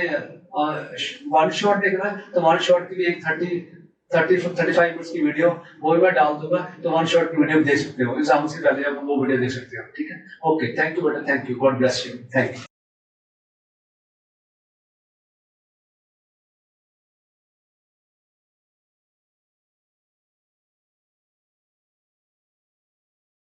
1 शॉट देखना है तो 1 शॉट की भी एक 35 मिनट्स की वीडियो वो भी मैं डाल दूंगा, तो 1 शॉट की वीडियो देख सकते हो, एग्जाम से पहले आप वो वीडियो देख सकते हो, ठीक है। ओके, थैंक यू बेटा, thank you, God bless you, thank you.